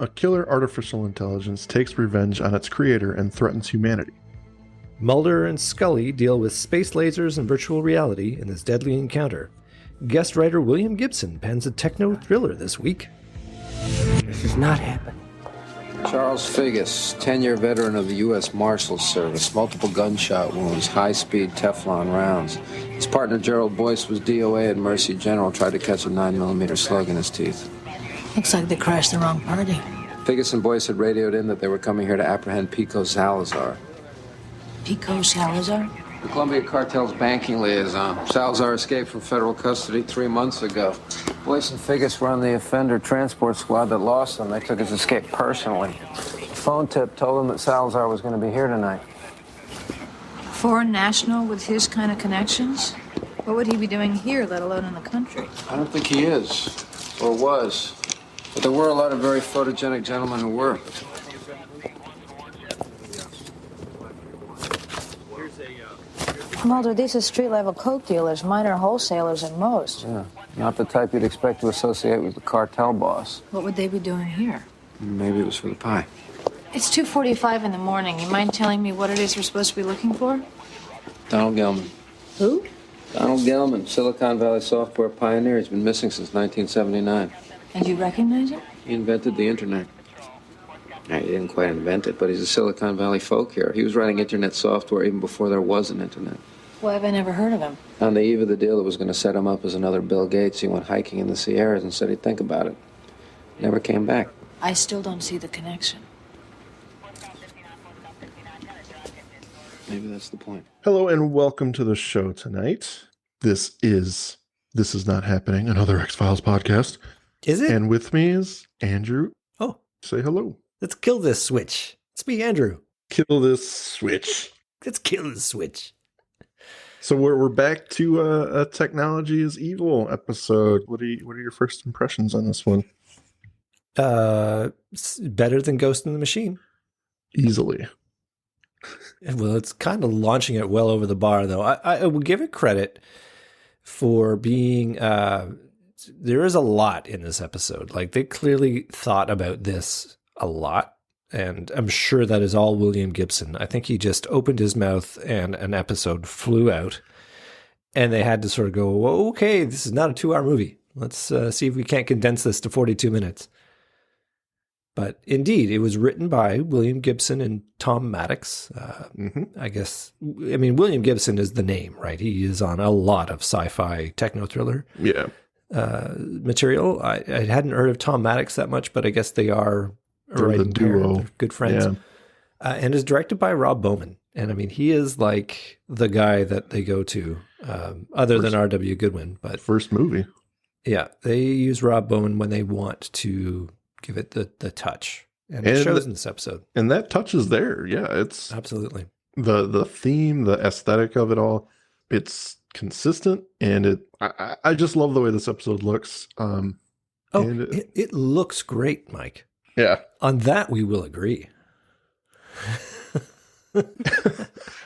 a killer artificial intelligence takes revenge on its creator and threatens humanity. Mulder and Scully deal with space lasers and virtual reality in this deadly encounter. Guest writer William Gibson pens a techno-thriller this week. This is not happening. Charles Figgis, 10-year veteran of the U.S. Marshals Service, multiple gunshot wounds, high-speed Teflon rounds. His partner Gerald Boyce was DOA at Mercy General, tried to catch a 9mm slug in his teeth. Looks like they crashed the wrong party. Figgis and Boyce had radioed in that they were coming here to apprehend Pico Salazar. Pico Salazar? The Colombia cartel's banking liaison. Salazar escaped from federal custody 3 months ago. Boyce and Figgis were on the offender transport squad that lost him. They took his escape personally. A phone tip told them that Salazar was going to be here tonight. Foreign national with his kind of connections? What would he be doing here, let alone in the country? I don't think he is, or was. But there were a lot of very photogenic gentlemen who were. Mulder, these are street-level coke dealers, minor wholesalers at most. Yeah, not the type you'd expect to associate with the cartel boss. What would they be doing here? Maybe it was for the pie. It's 2:45 in the morning. You mind telling me what it is we're supposed to be looking for? Donald Gelman. Who? Donald Gelman, Silicon Valley software pioneer. He's been missing since 1979. And you recognize him? He invented the internet. He didn't quite invent it, but he's a Silicon Valley folk hero. He was writing internet software even before there was an internet. Why have I never heard of him? On the eve of the deal that was going to set him up as another Bill Gates, he went hiking in the Sierras and said he'd think about it. Never came back. I still don't see the connection. Maybe that's the point. Hello and welcome to the show tonight. This is Not Happening, another X-Files podcast. Is it? And with me is Andrew. Oh. Say hello. Let's kill this switch. It's me, Andrew. Kill this switch. Let's kill this switch. So we're back to a Technology is Evil episode. What are your first impressions on this one? It's better than Ghost in the Machine. Easily. Well, it's kind of launching it well over the bar, though. I will give it credit for being... there is a lot in this episode. Like, they clearly thought about this a lot, and I'm sure that is all William Gibson. I think he just opened his mouth and an episode flew out, and they had to sort of go, okay, this is not a 2-hour movie. Let's see if we can't condense this to 42 minutes. But indeed, it was written by William Gibson and Tom Maddox. I guess, I mean, William Gibson is the name, right? He is on a lot of sci-fi techno-thriller material. I hadn't heard of Tom Maddox that much, but I guess they are the duo. They're good friends. Yeah. And is directed by Rob Bowman. And I mean, he is like the guy that they go to, other than R.W. Goodwin. But first movie. Yeah, they use Rob Bowman when they want to give it the touch. And it shows in this episode. And that touch is there. Yeah, it's... Absolutely. The theme, the aesthetic of it all, it's consistent. And I just love the way this episode looks. It looks great, Mike. Yeah. On that, we will agree.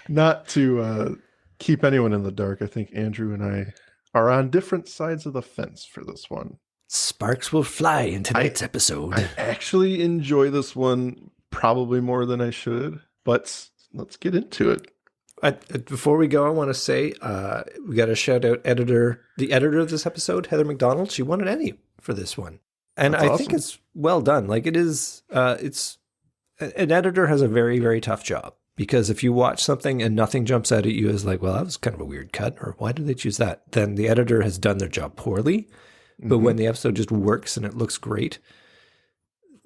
Not to keep anyone in the dark, I think Andrew and I are on different sides of the fence for this one. Sparks will fly in tonight's episode. I actually enjoy this one probably more than I should, but let's get into it. Before we go, I want to say we got to shout out the editor of this episode, Heather McDonald. She won an Emmy for this one. And That's I awesome. think it's well done. Like, it is, it's an editor has a very, very tough job, because if you watch something and nothing jumps out at you as like, well, that was kind of a weird cut, or why did they choose that? Then the editor has done their job poorly. But when the episode just works and it looks great,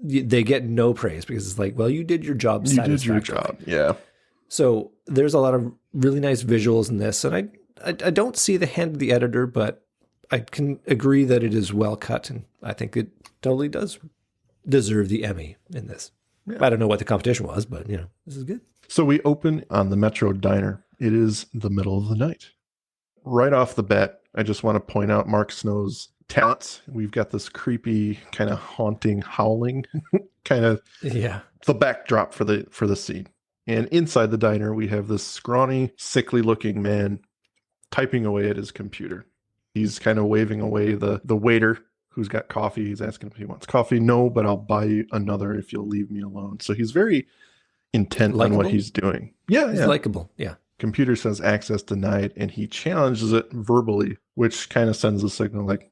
they get no praise, because it's like, well, you did your job. You did your job. Yeah. So there's a lot of really nice visuals in this. And I don't see the hand of the editor, but I can agree that it is well cut. And I think it totally does deserve the Emmy in this. Yeah. I don't know what the competition was, but this is good. So we open on the Metro Diner. It is the middle of the night. Right off the bat, I just want to point out Mark Snow's talents. We've got this creepy, kind of haunting howling, kind of the backdrop for the scene. And inside the diner, we have this scrawny, sickly looking man typing away at his computer. He's kind of waving away the waiter who's got coffee. He's asking if he wants coffee. No, but I'll buy you another if you'll leave me alone. So he's very intent on what he's doing. Yeah, he's likable. Yeah. Computer says access denied, and he challenges it verbally, which kind of sends a signal like,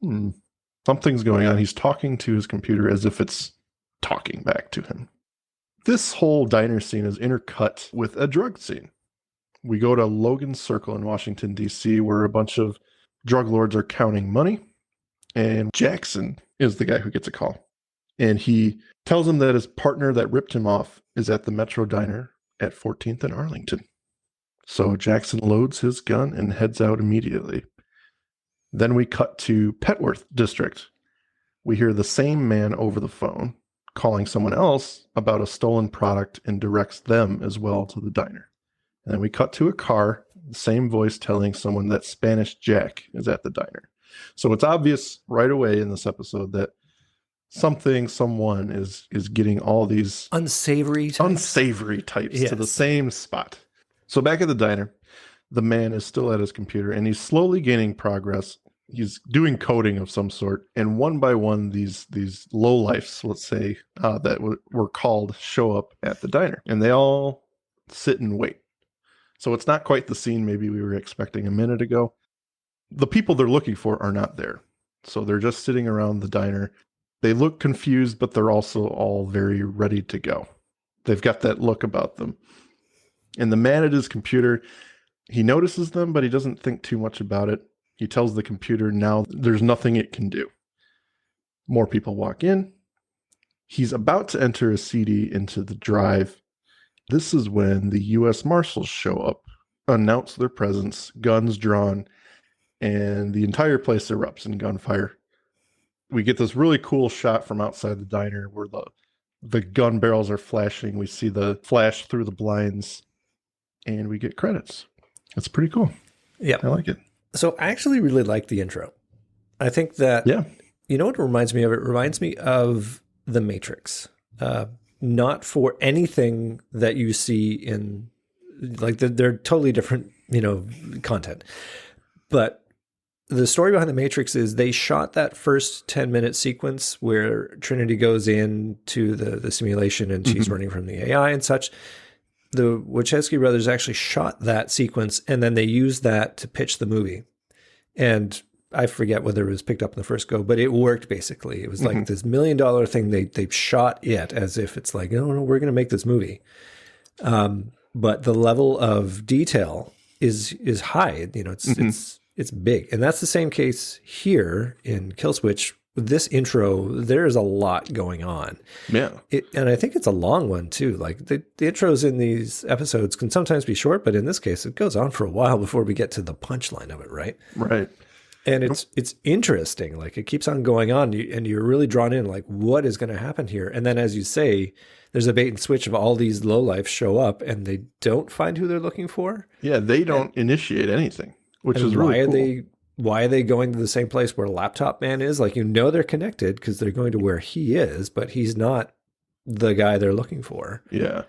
something's going on. He's talking to his computer as if it's talking back to him. This whole diner scene is intercut with a drug scene. We go to Logan Circle in Washington, D.C., where a bunch of drug lords are counting money, and Jackson is the guy who gets a call. And he tells him that his partner that ripped him off is at the Metro Diner at 14th and Arlington. So Jackson loads his gun and heads out immediately. Then we cut to Petworth District. We hear the same man over the phone calling someone else about a stolen product and directs them as well to the diner. And then we cut to a car, the same voice telling someone that Spanish Jack is at the diner. So it's obvious right away in this episode that someone is getting all these unsavory types to the same spot. So back at the diner, the man is still at his computer and he's slowly gaining progress. He's doing coding of some sort, and one by one, these lowlifes, let's say, that were called, show up at the diner, and they all sit and wait. So it's not quite the scene maybe we were expecting a minute ago. The people they're looking for are not there, so they're just sitting around the diner. They look confused, but they're also all very ready to go. They've got that look about them. And the man at his computer, he notices them, but he doesn't think too much about it. He tells the computer now there's nothing it can do. More people walk in. He's about to enter a CD into the drive. This is when the U.S. Marshals show up, announce their presence, guns drawn, and the entire place erupts in gunfire. We get this really cool shot from outside the diner where the gun barrels are flashing. We see the flash through the blinds, and we get credits. It's pretty cool. Yeah, I like it. So I actually really like the intro. I think that, you know what it reminds me of? It reminds me of The Matrix. Not for anything that you see in, like, they're totally different, content. But the story behind The Matrix is they shot that first 10-minute sequence where Trinity goes into the simulation and she's running from the AI and such. The Wachowski brothers actually shot that sequence, and then they used that to pitch the movie. And I forget whether it was picked up in the first go, but it worked basically. It was like this $1 million thing. They shot it as if it's like, no, we're going to make this movie. But the level of detail is high. It's big. And that's the same case here in Kill Switch. This intro, there's a lot going on. Yeah. And I think it's a long one too. Like the intros in these episodes can sometimes be short, but in this case, it goes on for a while before we get to the punchline of it, right? Right. And it's interesting. Like it keeps on going on and you're really drawn in, like what is going to happen here? And then as you say, there's a bait and switch of all these lowlifes show up and they don't find who they're looking for. Yeah, they don't initiate anything, which is really cool. Why are they going to the same place where Laptop Man is? Like, they're connected because they're going to where he is, but he's not the guy they're looking for. Yeah.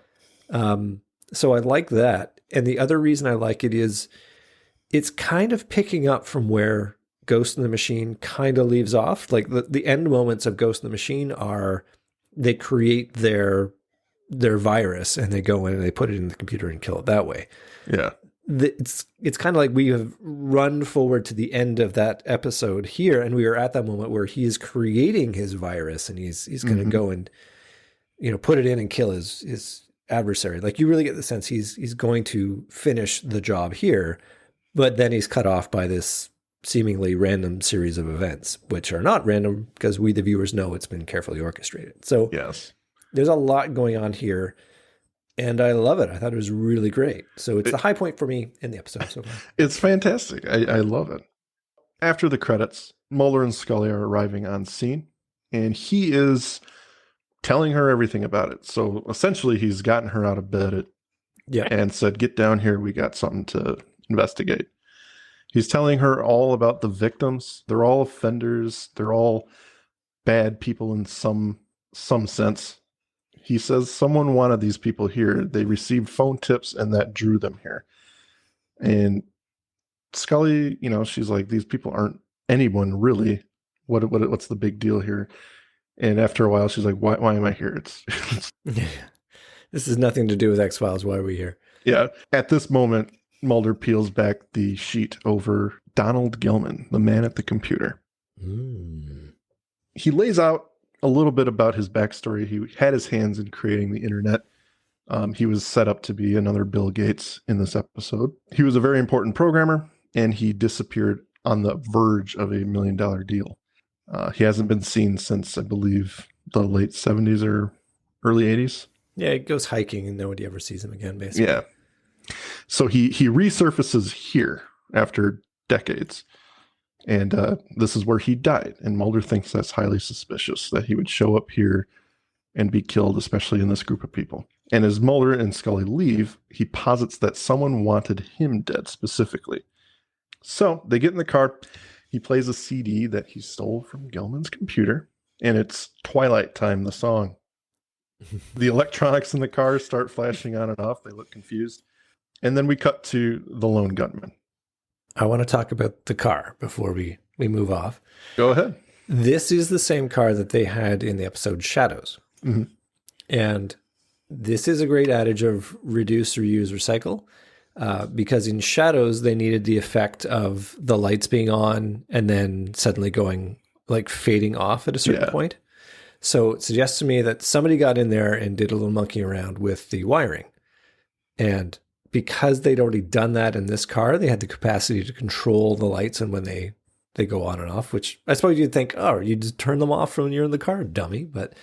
So I like that. And the other reason I like it is it's kind of picking up from where Ghost in the Machine kind of leaves off. Like the end moments of Ghost in the Machine are they create their virus and they go in and they put it in the computer and kill it that way. Yeah. It's kind of like we have run forward to the end of that episode here, and we are at that moment where he is creating his virus, and he's going to go and put it in and kill his adversary. Like you really get the sense he's going to finish the job here, but then he's cut off by this seemingly random series of events, which are not random because we the viewers know it's been carefully orchestrated. So yes, there's a lot going on here. And I love it. I thought it was really great. So it's the high point for me in the episode so far. It's fantastic. I love it. After the credits, Mulder and Scully are arriving on scene, and he is telling her everything about it. So essentially, he's gotten her out of bed and said, get down here. We got something to investigate. He's telling her all about the victims. They're all offenders. They're all bad people in some sense. He says someone wanted these people here. They received phone tips and that drew them here. And Scully, she's like, these people aren't anyone really. what's the big deal here? And after a while, she's like, why am I here? It's This has nothing to do with X-Files. Why are we here? yeah. At this moment, Mulder peels back the sheet over Donald Gilman, the man at the computer. He lays out a little bit about his backstory. He had his hands in creating the internet. He was set up to be another Bill Gates in this episode. He was a very important programmer, and he disappeared on the verge of $1 million deal. He hasn't been seen since, I believe, the late 70s or early 80s. Yeah, he goes hiking and nobody ever sees him again, basically. Yeah. So he resurfaces here after decades. And this is where he died. And Mulder thinks that's highly suspicious that he would show up here and be killed, especially in this group of people. And as Mulder and Scully leave, he posits that someone wanted him dead specifically. So they get in the car. He plays a CD that he stole from Gilman's computer, and it's Twilight Time, the song. The electronics in the car start flashing on and off. They look confused. And then we cut to the lone gunman. I want to talk about the car before we move off. Go ahead. This is the same car that they had in the episode Shadows. Mm-hmm. And this is a great adage of reduce, reuse, recycle. Because in Shadows, they needed the effect of the lights being on and then suddenly going, like, fading off at a certain point. So it suggests to me that somebody got in there and did a little monkey around with the wiring. And because they'd already done that in this car, they had the capacity to control the lights and when they go on and off, which I suppose you'd think, oh, you just turn them off when you're in the car, dummy. But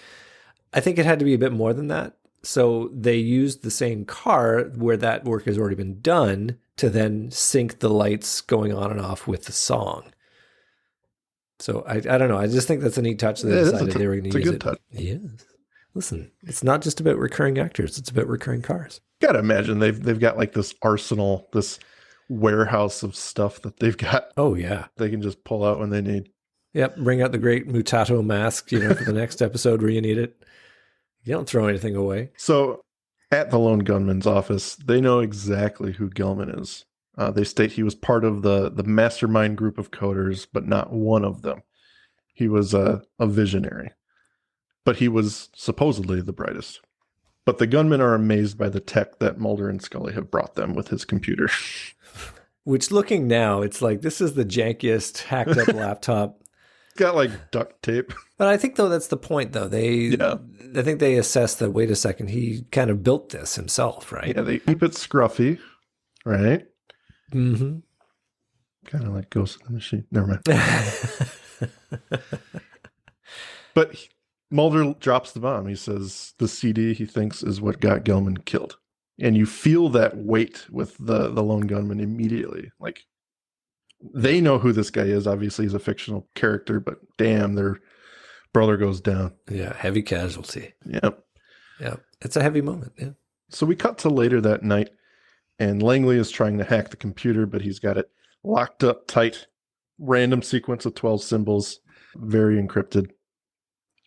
I think it had to be a bit more than that. So they used the same car where that work has already been done to then sync the lights going on and off with the song. So I don't know. I just think that's a neat touch. They decided they were going to use it. It's a good touch. Yes. Listen, it's not just about recurring actors. It's about recurring cars. You gotta imagine they've got like this arsenal, this warehouse of stuff that they've got. Oh, yeah. They can just pull out when they need. Yep. Bring out the great Mutato mask, for the next episode where you need it. You don't throw anything away. So at the lone gunman's office, they know exactly who Gilman is. They state he was part of the mastermind group of coders, but not one of them. He was a visionary, but he was supposedly the brightest. But the gunmen are amazed by the tech that Mulder and Scully have brought them with his computer. Which, looking now, it's like, this is the jankiest hacked up laptop. It's got like duct tape. But I think, though, that's the point, though. I think they assessed that, wait a second, he kind of built this himself, right? Yeah, they keep it scruffy, right? Mm-hmm. Kind of like Ghost in the Machine. Never mind. But Mulder drops the bomb. He says the CD he thinks is what got Gilman killed. And you feel that weight with the lone gunman immediately. Like, they know who this guy is. Obviously, he's a fictional character, but damn, their brother goes down. Yeah, heavy casualty. Yep. Yeah, it's a heavy moment, yeah. So we cut to later that night, and Langley is trying to hack the computer, but he's got it locked up tight. Random sequence of 12 symbols, very encrypted.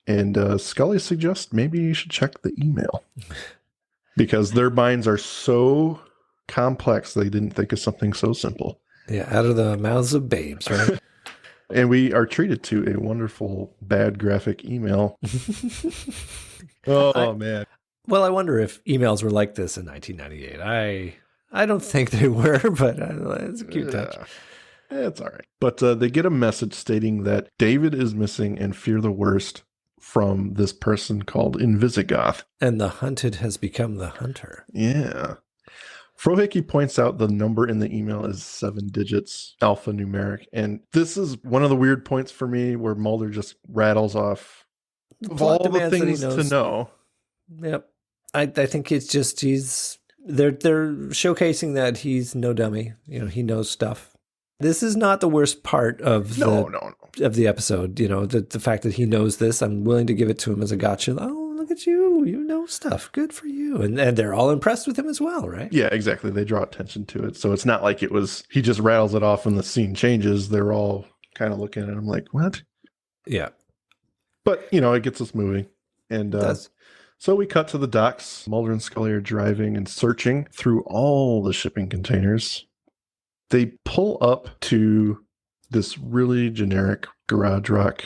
And Scully suggests maybe you should check the email because their minds are so complex they didn't think of something so simple. Yeah, out of the mouths of babes, right? And we are treated to a wonderful bad graphic email. Man. Well, I wonder if emails were like this in 1998. I don't think they were, but it's a cute touch. It's all right. But they get a message stating that David is missing and fear the worst from this person called Invisigoth. And the hunted has become the hunter. Yeah. Frohickey points out the number in the email is 7 digits, alphanumeric. And this is one of the weird points for me where Mulder just rattles off of all the things to know. Yep. I think it's just they're showcasing that he's no dummy. He knows stuff. This is not the worst part of the episode. The fact that he knows this, I'm willing to give it to him as a gotcha. Oh, look at you. You know stuff. Good for you. And they're all impressed with him as well, right? Yeah, exactly. They draw attention to it. So it's not like he just rattles it off and the scene changes. They're all kind of looking at him like, what? Yeah. But, it gets us moving. And so we cut to the docks. Mulder and Scully are driving and searching through all the shipping containers. They pull up to this really generic garage rock.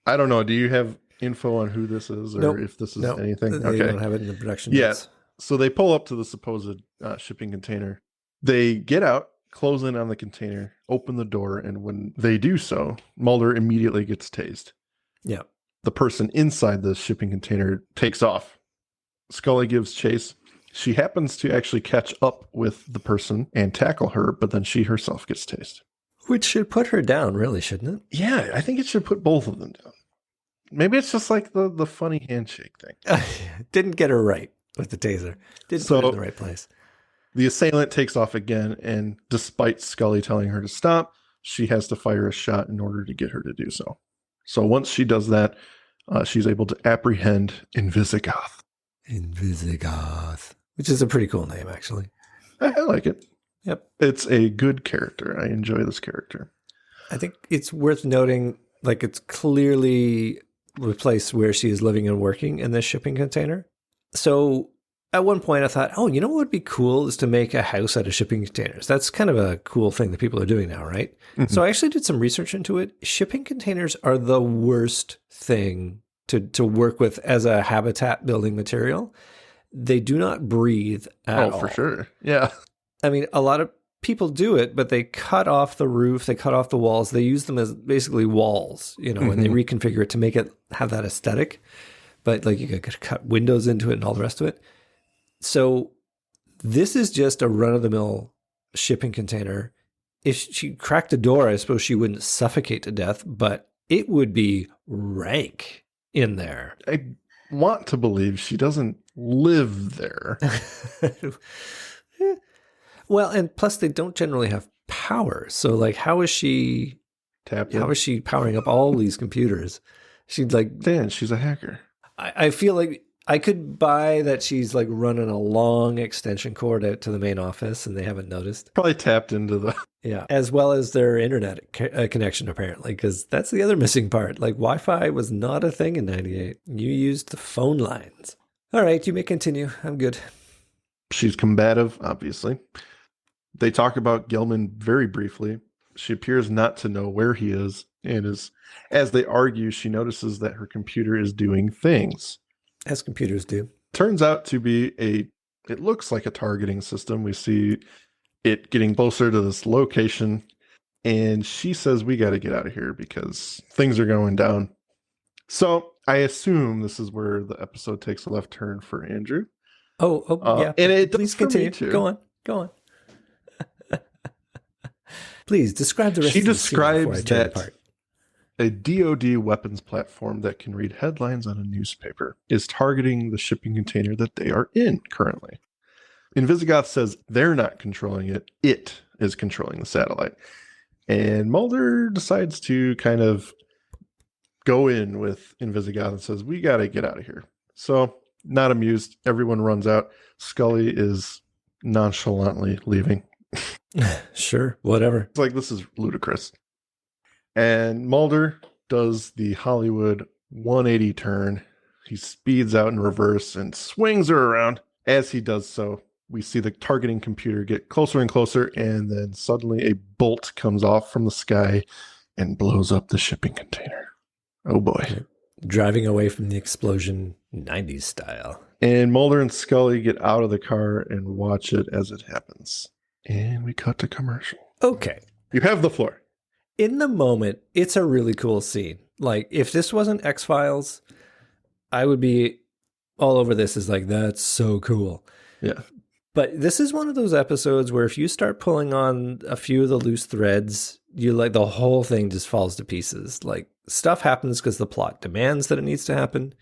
I don't know. Do you have info on who this is or Nope. if this is Nope. anything? They don't have it in the production Yeah. notes. So they pull up to the supposed shipping container. They get out, close in on the container, open the door, and when they do so, Mulder immediately gets tased. Yeah. The person inside the shipping container takes off. Scully gives chase. She happens to actually catch up with the person and tackle her, but then she herself gets tased. Which should put her down, really, shouldn't it? Yeah, I think it should put both of them down. Maybe it's just like the funny handshake thing. Didn't get her right with the taser. Didn't put her in the right place. The assailant takes off again, and despite Scully telling her to stop, she has to fire a shot in order to get her to do so. So once she does that, she's able to apprehend Invisigoth. Invisigoth. Which is a pretty cool name, actually. I like it. Yep. It's a good character. I enjoy this character. I think it's worth noting, like, it's clearly the place where she is living and working in this shipping container. So at one point I thought, oh, you know what would be cool is to make a house out of shipping containers. That's kind of a cool thing that people are doing now, right? Mm-hmm. So I actually did some research into it. Shipping containers are the worst thing to work with as a habitat building material. They do not breathe at all. Oh, for sure. Yeah. I mean, a lot of people do it, but they cut off the roof, they cut off the walls, they use them as basically walls, you know, and they reconfigure it to make it have that aesthetic. But like you could cut windows into it and all the rest of it. So this is just a run-of-the-mill shipping container. If she cracked a door, I suppose she wouldn't suffocate to death, but it would be rank in there. I want to believe she doesn't live there. Well, and plus they don't generally have power. So like, how is she tapped in? How is she powering up all these computers? She's like, Dan, she's a hacker. I feel like I could buy that she's like running a long extension cord out to the main office and they haven't noticed. Probably tapped into the... Yeah, as well as their internet connection, apparently, because that's the other missing part. Like, Wi-Fi was not a thing in 98. You used the phone lines. All right, you may continue. I'm good. She's combative, obviously. They talk about Gilman very briefly. She appears not to know where he is, and as they argue, she notices that her computer is doing things. As computers do. Turns out to be it looks like a targeting system. We see it getting closer to this location, and she says, we got to get out of here because things are going down. So I assume this is where the episode takes a left turn for Andrew. Yeah. And it please continue. Go on. Please describe the rest she of the scene before I describes tear it that apart. a DoD weapons platform that can read headlines on a newspaper is targeting the shipping container that they are in currently. Invisigoth says they're not controlling it. It is controlling the satellite. And Mulder decides to kind of go in with Invisigoth and says, we got to get out of here. So, not amused. Everyone runs out. Scully is nonchalantly leaving. Sure, whatever. It's like, this is ludicrous. And Mulder does the Hollywood 180 turn. He speeds out in reverse and swings her around. As he does so, we see the targeting computer get closer and closer, and then suddenly a bolt comes off from the sky and blows up the shipping container. Oh boy. Driving away from the explosion, 90s style. And Mulder and Scully get out of the car and watch it as it happens. And we cut to commercial. Okay. You have the floor. In the moment, it's a really cool scene. Like, if this wasn't X-Files, I would be all over this as like, that's so cool. Yeah. But this is one of those episodes where if you start pulling on a few of the loose threads, you like the whole thing just falls to pieces. Like, stuff happens because the plot demands that it needs to happen.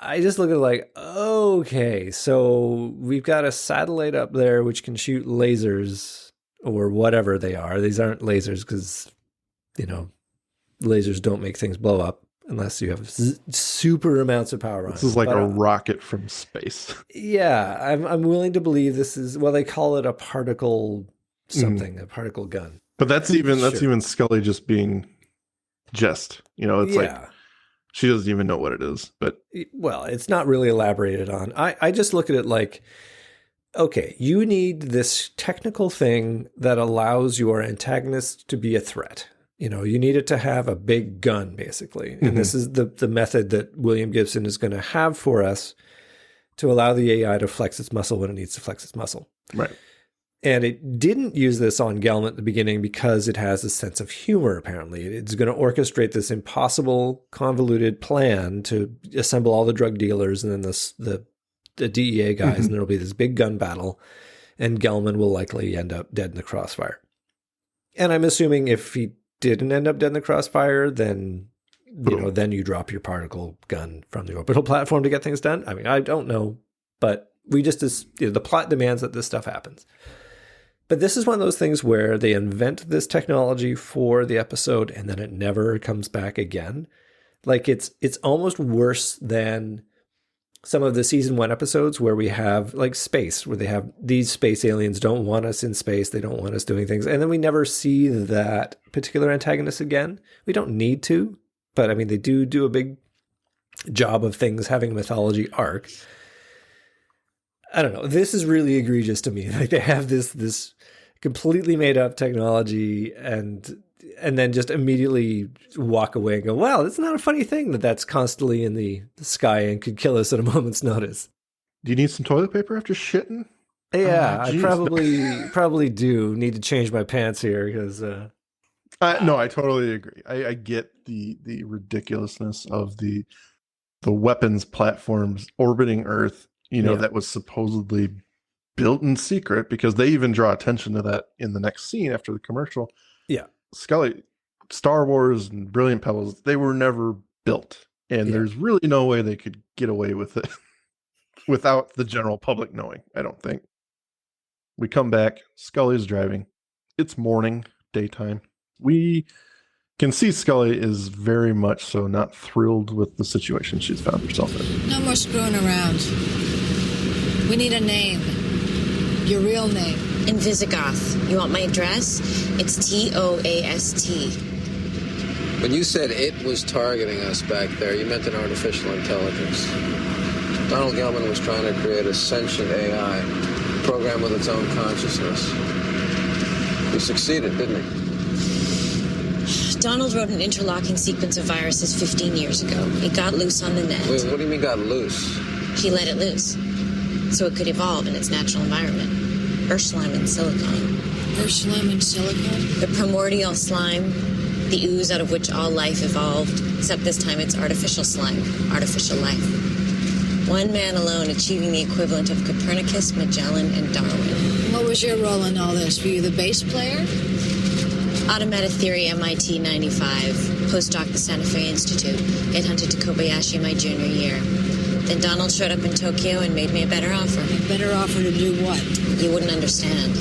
I just look at it like, okay, so we've got a satellite up there which can shoot lasers or whatever they are. These aren't lasers because, you know, lasers don't make things blow up unless you have super amounts of power on it. This is like a rocket from space. Yeah, I'm willing to believe this is, well, they call it a particle something, a particle gun. But that's even Scully just being you know, it's like she doesn't even know what it is. But well, it's not really elaborated on. I just look at it like, okay, you need this technical thing that allows your antagonist to be a threat. You need it to have a big gun, basically. And this is the method that William Gibson is going to have for us to allow the AI to flex its muscle when it needs to flex its muscle. Right. And it didn't use this on Gelman at the beginning because it has a sense of humor, apparently. It's going to orchestrate this impossible, convoluted plan to assemble all the drug dealers and then the DEA guys, and there'll be this big gun battle, and Gelman will likely end up dead in the crossfire. And I'm assuming if he didn't end up dead in the crossfire, then then you drop your particle gun from the orbital platform to get things done. I mean, I don't know, but we just the plot demands that this stuff happens. But this is one of those things where they invent this technology for the episode and then it never comes back again. Like it's almost worse than some of the season 1 episodes where we have like space, where they have these space aliens don't want us in space. They don't want us doing things. And then we never see that particular antagonist again. We don't need to, but I mean, they do a big job of things having a mythology arc. I don't know. This is really egregious to me. Like they have this completely made up technology and then just immediately walk away and go, wow, it's not a funny thing that's constantly in the sky and could kill us at a moment's notice. Do you need some toilet paper after shitting? Yeah, I probably do need to change my pants here because... No, I totally agree. I get the ridiculousness of the weapons platforms orbiting Earth, that was supposedly built in secret, because they even draw attention to that in the next scene after the commercial. Yeah. Scully, Star Wars and Brilliant Pebbles, they were never built. And there's really no way they could get away with it without the general public knowing, I don't think. We come back, Scully's driving. It's morning, daytime. We can see Scully is very much so not thrilled with the situation she's found herself in. No more screwing around. We need a name. Your real name. Invisigoth. You want my address? It's TOAST. When you said it was targeting us back there, you meant an artificial intelligence. Donald Gelman was trying to create a sentient AI, program with its own consciousness. He succeeded, didn't he? Donald wrote an interlocking sequence of viruses 15 years ago. It got loose on the net. Wait, what do you mean got loose? He let it loose, so it could evolve in its natural environment. Slime and silicon. Slime and silicon? The primordial slime, the ooze out of which all life evolved, except this time it's artificial slime, artificial life. One man alone achieving the equivalent of Copernicus, Magellan, and Darwin. What was your role in all this? Were you the bass player? Automata theory, MIT 95. Postdoc, the Santa Fe Institute. Get hunted to Kobayashi my junior year. Then Donald showed up in Tokyo and made me a better offer. A better offer to do what? You wouldn't understand.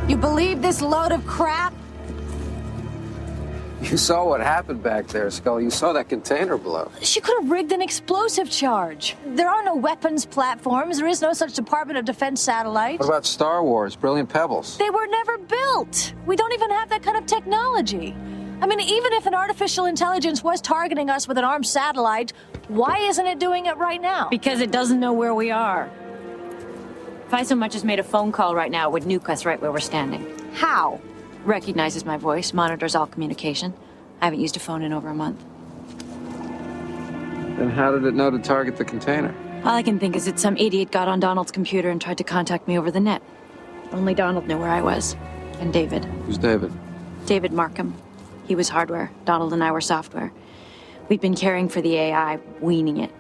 You believe this load of crap? You saw what happened back there, Scully. You saw that container blow. She could have rigged an explosive charge. There are no weapons platforms. There is no such Department of Defense satellite. What about Star Wars, Brilliant Pebbles? They were never built. We don't even have that kind of technology. I mean, even if an artificial intelligence was targeting us with an armed satellite, why isn't it doing it right now? Because it doesn't know where we are. If I so much as made a phone call right now, it would nuke us right where we're standing. How? Recognizes my voice, monitors all communication. I haven't used a phone in over a month. Then how did it know to target the container? All I can think is that some idiot got on Donald's computer and tried to contact me over the net. Only Donald knew where I was. And David. Who's David? David Markham. He was hardware. Donald and I were software. We'd been caring for the AI, weaning it.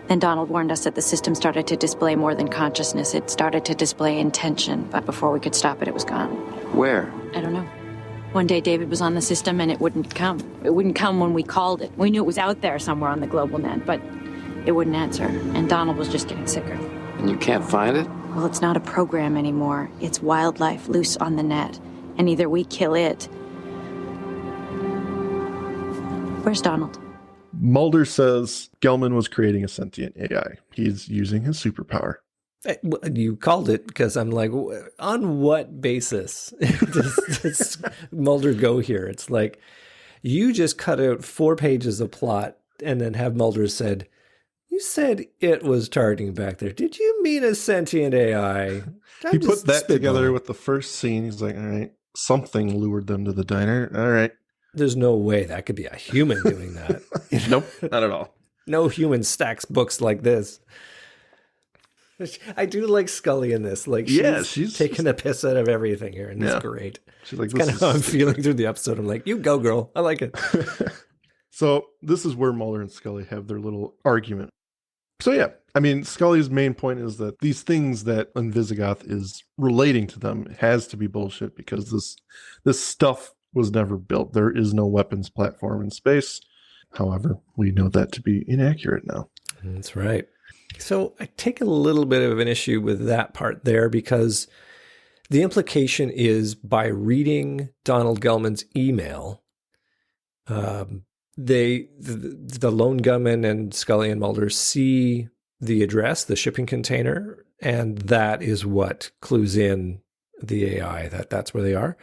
Then Donald warned us that the system started to display more than consciousness. It started to display intention, but before we could stop it, it was gone. Where? I don't know. One day David was on the system and it wouldn't come. It wouldn't come when we called it. We knew it was out there somewhere on the global net, but it wouldn't answer. And Donald was just getting sicker. And you can't find it? Well, it's not a program anymore. It's wildlife loose on the net. And either we kill it. Where's Donald? Mulder says Gelman was creating a sentient AI. He's using his superpower. You called it because I'm like, on what basis does Mulder go here? It's like you just cut out 4 pages of plot and then have Mulder said, you said it was targeting back there. Did you mean a sentient AI? He put that together with the first scene. He's like, all right, something lured them to the diner. All right. There's no way that could be a human doing that. Nope, not at all. No human stacks books like this. I do like Scully in this. Like, she's taking a piss out of everything here, and it's great. She's like, kind of how I'm feeling through the episode. I'm like, you go, girl. I like it. So this is where Mulder and Scully have their little argument. So yeah, I mean, Scully's main point is that these things that Invisigoth is relating to them has to be bullshit because this stuff was never built. There is no weapons platform in space. However, we know that to be inaccurate now. That's right. So I take a little bit of an issue with that part there because the implication is by reading Donald Gelman's email, the lone gunman and Scully and Mulder see the address, the shipping container, and that is what clues in the AI that's where they are.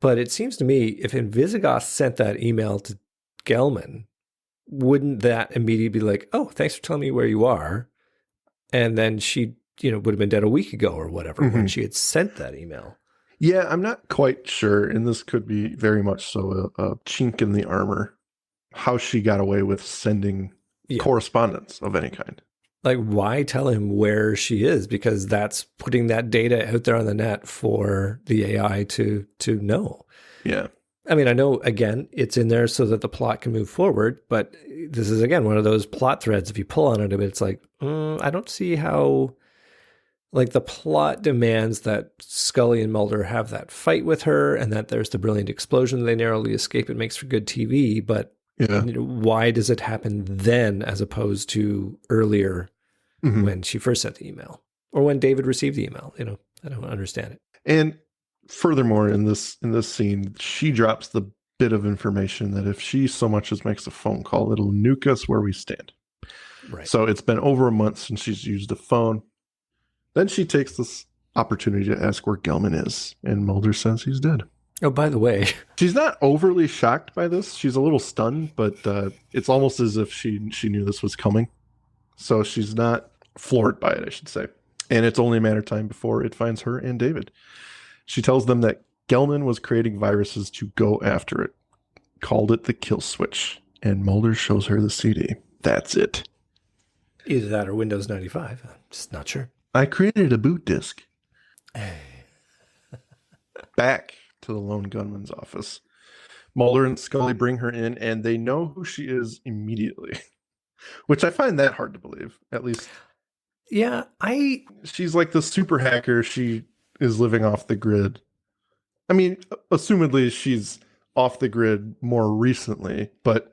But it seems to me if Invisigoth sent that email to Gelman, wouldn't that immediately be like, oh, thanks for telling me where you are? And then she, would have been dead a week ago or whatever when she had sent that email. Yeah, I'm not quite sure. And this could be very much so a chink in the armor, how she got away with sending correspondence of any kind. Like, why tell him where she is? Because that's putting that data out there on the net for the AI to know. Yeah. I mean, I know, again, it's in there so that the plot can move forward, but this is, again, one of those plot threads. If you pull on it a bit, it's like, I don't see how, like, the plot demands that Scully and Mulder have that fight with her and that there's the brilliant explosion they narrowly escape. It makes for good TV, but why does it happen then as opposed to earlier when she first sent the email or when David received the email? I don't understand it. And furthermore, in this scene, she drops the bit of information that if she so much as makes a phone call, it'll nuke us where we stand. Right. So it's been over a month since she's used a phone. Then she takes this opportunity to ask where Gelman is, and Mulder says he's dead. Oh, by the way, she's not overly shocked by this. She's a little stunned, but it's almost as if she knew this was coming. So she's not floored by it, I should say. And it's only a matter of time before it finds her and David. She tells them that Gelman was creating viruses to go after it, called it the kill switch, and Mulder shows her the CD. That's it. Either that or Windows 95. I'm just not sure. I created a boot disk. Back to the lone gunman's office. Mulder and Scully bring her in, and they know who she is immediately, which I find that hard to believe, at least. Yeah, she's like the super hacker. She is living off the grid. I mean, assumedly she's off the grid more recently, but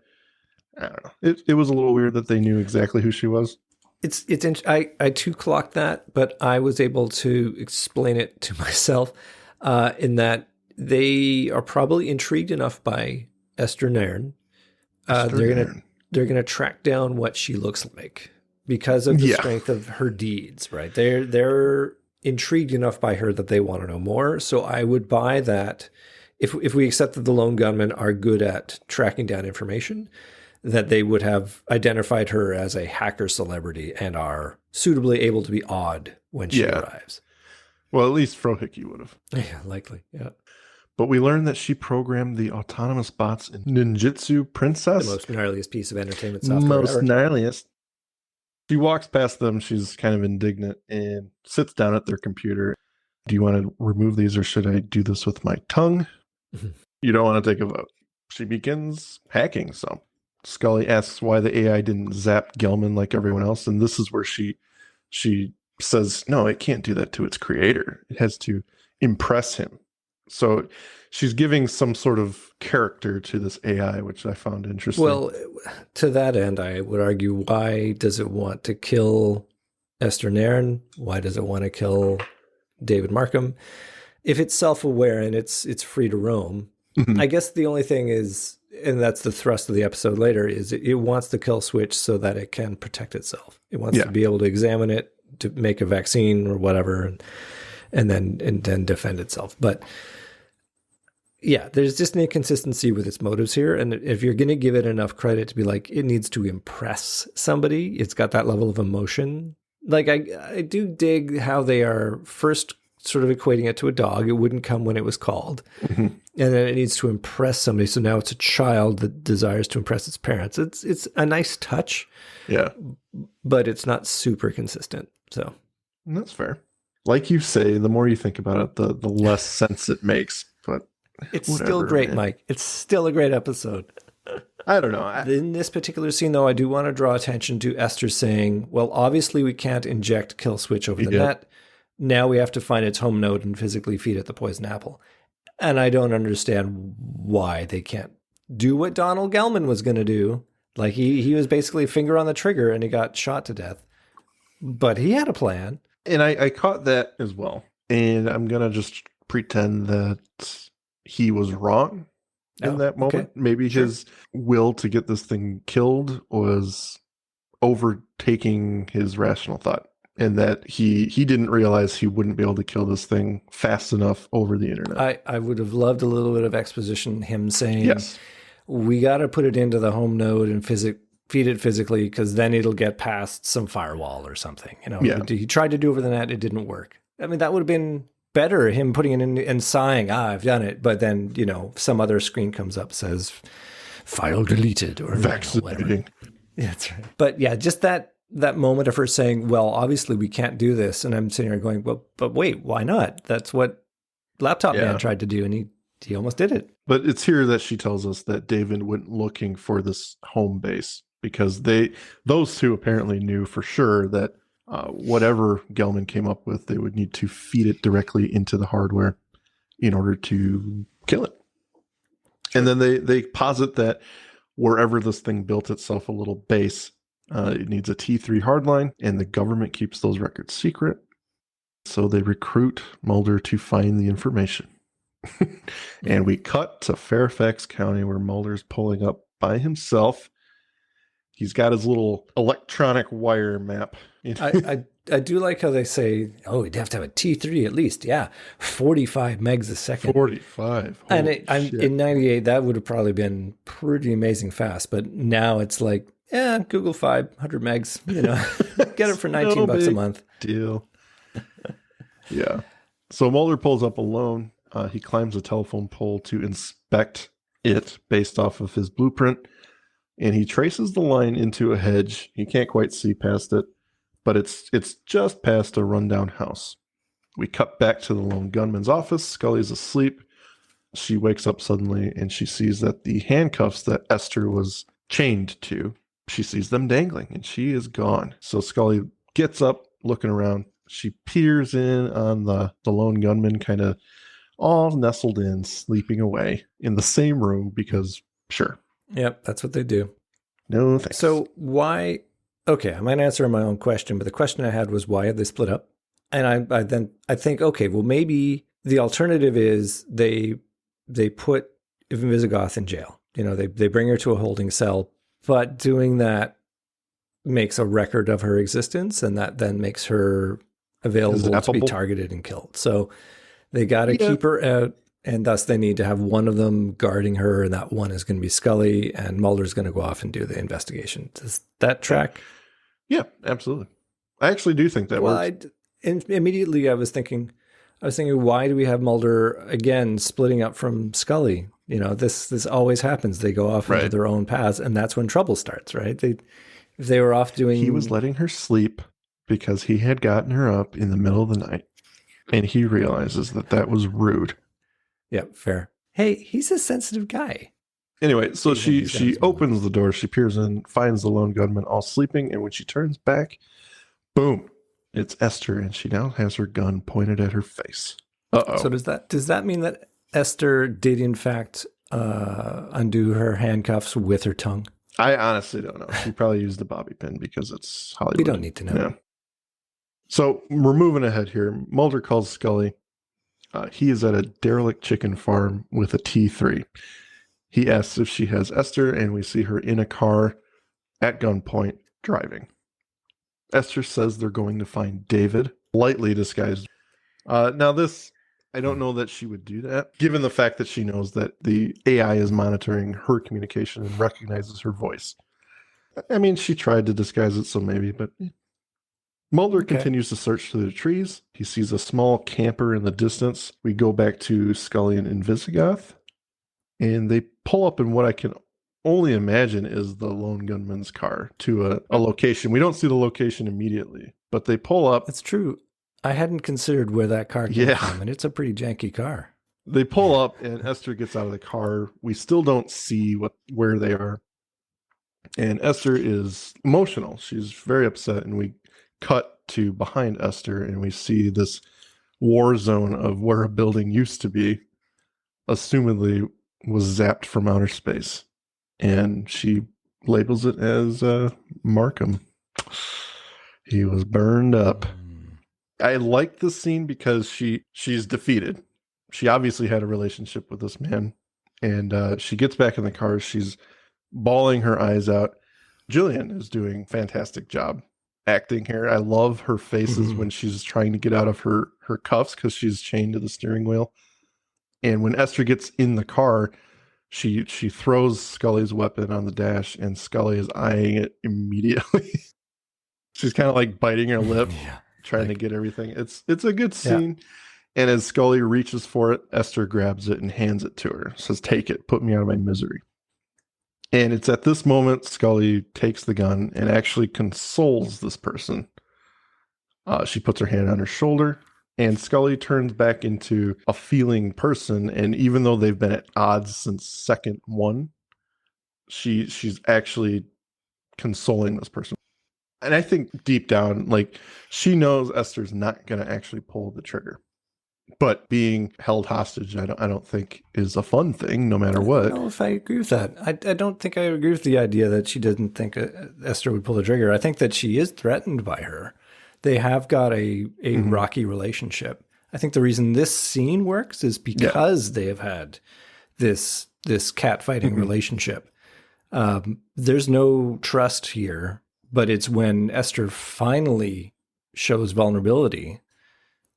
I don't know. It was a little weird that they knew exactly who she was. I too clocked that, but I was able to explain it to myself in that they are probably intrigued enough by Esther Nairn. They're gonna track down what she looks like because of the strength of her deeds, right? They're intrigued enough by her that they want to know more. So I would buy that if we accept that the lone gunmen are good at tracking down information, that they would have identified her as a hacker celebrity and are suitably able to be odd when she arrives. Well, at least Frohickey would have. Yeah, likely. Yeah. But we learned that she programmed the autonomous bots in Ninjutsu Princess. The most gnarliest piece of entertainment software ever. Gnarliest. She walks past them. She's kind of indignant and sits down at their computer. Do you want to remove these or should I do this with my tongue? You don't want to take a vote. She begins hacking some. Scully asks why the AI didn't zap Gelman like everyone else. And this is where she says, no, it can't do that to its creator. It has to impress him. So she's giving some sort of character to this AI, which I found interesting. Well, to that end, I would argue, why does it want to kill Esther Nairn? Why does it want to kill David Markham? If it's self-aware and it's free to roam, I guess the only thing is, and that's the thrust of the episode later, is it wants the kill switch so that it can protect itself. It wants to be able to examine it, to make a vaccine or whatever, and then defend itself. But yeah, there's just an inconsistency with its motives here. And if you're going to give it enough credit to be like, it needs to impress somebody, it's got that level of emotion. Like, I do dig how they are first sort of equating it to a dog. It wouldn't come when it was called. Mm-hmm. And then it needs to impress somebody. So now it's a child that desires to impress its parents. It's a nice touch. Yeah. But it's not super consistent. So that's fair. Like you say, the more you think about it, the less sense it makes. But it's whatever, still great, man. Mike. It's still a great episode. I don't know. In this particular scene, though, I do want to draw attention to Esther saying, well, obviously we can't inject kill switch over the net. Now we have to find its home node and physically feed it the poison apple. And I don't understand why they can't do what Donald Gelman was going to do. Like he was basically finger on the trigger and he got shot to death. But he had a plan. And I caught that as well. And I'm going to just pretend that he was wrong in that moment. Okay. Maybe his will to get this thing killed was overtaking his rational thought. And that he didn't realize he wouldn't be able to kill this thing fast enough over the internet. I would have loved a little bit of exposition, him saying, yes, we got to put it into the home node and feed it physically, because then it'll get past some firewall or something. He tried to do over the net. It didn't work. I mean, that would have been better, him putting it in and sighing, I've done it. But then, some other screen comes up, says file deleted or vaccinating. Yeah, that's right. But yeah, just that moment of her saying, well, obviously we can't do this. And I'm sitting here going, well, but wait, why not? That's what Laptop Man tried to do. And he almost did it. But it's here that she tells us that David went looking for this home base because those two apparently knew for sure that whatever Gelman came up with, they would need to feed it directly into the hardware in order to kill it. And then they posit that wherever this thing built itself a little base, it needs a T3 hardline, and the government keeps those records secret. So they recruit Mulder to find the information. And we cut to Fairfax County, where Mulder's pulling up by himself. He's got his little electronic wire map. I do like how they say, oh, you'd have to have a T3 at least. Yeah, 45 megs a second. 45. And in 98, that would have probably been pretty amazing fast. But now it's like, Google 500 megs, get it for $19 a month. Deal. Yeah. So Mulder pulls up alone. He climbs a telephone pole to inspect it based off of his blueprint. And he traces the line into a hedge. He can't quite see past it, but it's just past a rundown house. We cut back to the lone gunman's office. Scully's asleep. She wakes up suddenly and she sees that the handcuffs that Esther was chained to, she sees them dangling and she is gone. So Scully gets up, looking around. She peers in on the lone gunman, kind of all nestled in, sleeping away in the same room because, sure. Yep, that's what they do. No thanks. So why... Okay, I might answer my own question, but the question I had was, why have they split up? And I think, okay, well, maybe the alternative is they put Visigoth in jail. They bring her to a holding cell, but doing that makes a record of her existence, and that then makes her available to be targeted and killed. So they got to keep her out, and thus they need to have one of them guarding her, and that one is going to be Scully, and Mulder's going to go off and do the investigation. Does that track? Yeah, absolutely. I actually do think that works. Immediately I was thinking, why do we have Mulder again splitting up from Scully? This always happens. They go off into their own paths, and that's when trouble starts, right? If they were off doing... He was letting her sleep because he had gotten her up in the middle of the night, and he realizes that was rude. Yeah, fair. Hey, he's a sensitive guy. Anyway, so she opens the door, she peers in, finds the lone gunman all sleeping, and when she turns back, boom, it's Esther, and she now has her gun pointed at her face. Uh-oh. So does that mean that Esther did in fact undo her handcuffs with her tongue? I honestly don't know. She probably used a bobby pin because it's Hollywood. We don't need to know. Yeah. So we're moving ahead here. Mulder calls Scully. He is at a derelict chicken farm with a T3. He asks if she has Esther, and we see her in a car at gunpoint driving. Esther says they're going to find David, lightly disguised. Now this, I don't know that she would do that, given the fact that she knows that the AI is monitoring her communication and recognizes her voice. I mean, she tried to disguise it, so maybe, but Mulder continues to search through the trees. He sees a small camper in the distance. We go back to Scully and Visigoth, and they pull up in what I can only imagine is the lone gunman's car to a location. We don't see the location immediately, but they pull up. It's true. I hadn't considered where that car came from, and it's a pretty janky car. They pull up, and Esther gets out of the car. We still don't see where they are. And Esther is emotional. She's very upset, and we cut to behind Esther, and we see this war zone of where a building used to be, assumedly was zapped from outer space. And she labels it as Markham. He was burned up. I like this scene because she's defeated. She obviously had a relationship with this man, and she gets back in the car. She's bawling her eyes out. Jillian is doing a fantastic job acting here. I love her faces when she's trying to get out of her cuffs because she's chained to the steering wheel. And when Esther gets in the car, she throws Scully's weapon on the dash, and Scully is eyeing it immediately. She's kind of like biting her lip, trying to get everything. It's a good scene. Yeah. And as Scully reaches for it, Esther grabs it and hands it to her. Says, "Take it. Put me out of my misery." And it's at this moment Scully takes the gun and actually consoles this person. She puts her hand on her shoulder, and Scully turns back into a feeling person. And even though they've been at odds since second one, she's actually consoling this person. And I think deep down, like, she knows Esther's not going to actually pull the trigger. But being held hostage, I don't think is a fun thing, no matter what. I don't know if I agree with that. I don't think I agree with the idea that she doesn't think Esther would pull the trigger. I think that she is threatened by her. They have got a rocky relationship. I think the reason this scene works is because they have had this catfighting relationship. There's no trust here, but it's when Esther finally shows vulnerability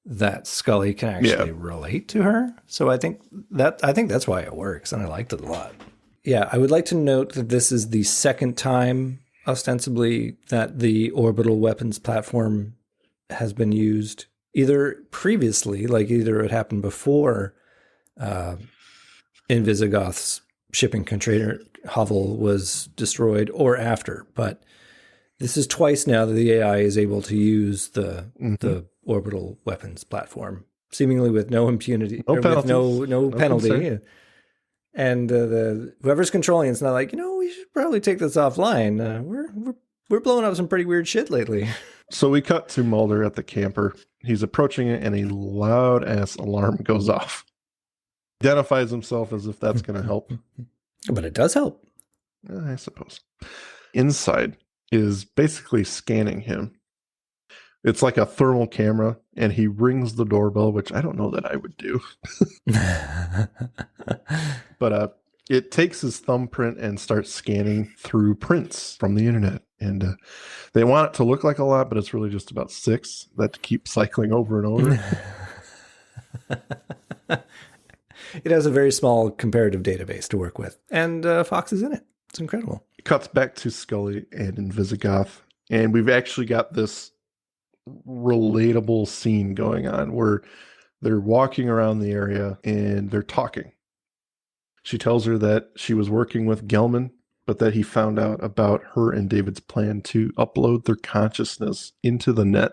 that Scully can actually relate to her. So I think that's why it works, and I liked it a lot. Yeah, I would like to note that this is the second time, ostensibly, that the orbital weapons platform has been used, either previously, like either it happened before Invisigoth's shipping container hovel was destroyed, or after. But this is twice now that the AI is able to use the orbital weapons platform, seemingly with no impunity, no penalty. And whoever's controlling it's not like, we should probably take this offline. We're blowing up some pretty weird shit lately. So we cut to Mulder at the camper. He's approaching it, and a loud ass alarm goes off. Identifies himself as if that's going to help. But it does help. I suppose. Inside is basically scanning him. It's like a thermal camera, and he rings the doorbell, which I don't know that I would do. But it takes his thumbprint and starts scanning through prints from the internet. And they want it to look like a lot, but it's really just about 6 that keep cycling over and over. It has a very small comparative database to work with. And Fox is in it. It's incredible. It cuts back to Scully and Invisigoth. And we've actually got this relatable scene going on where they're walking around the area and they're talking. She tells her that she was working with Gelman, but that he found out about her and David's plan to upload their consciousness into the net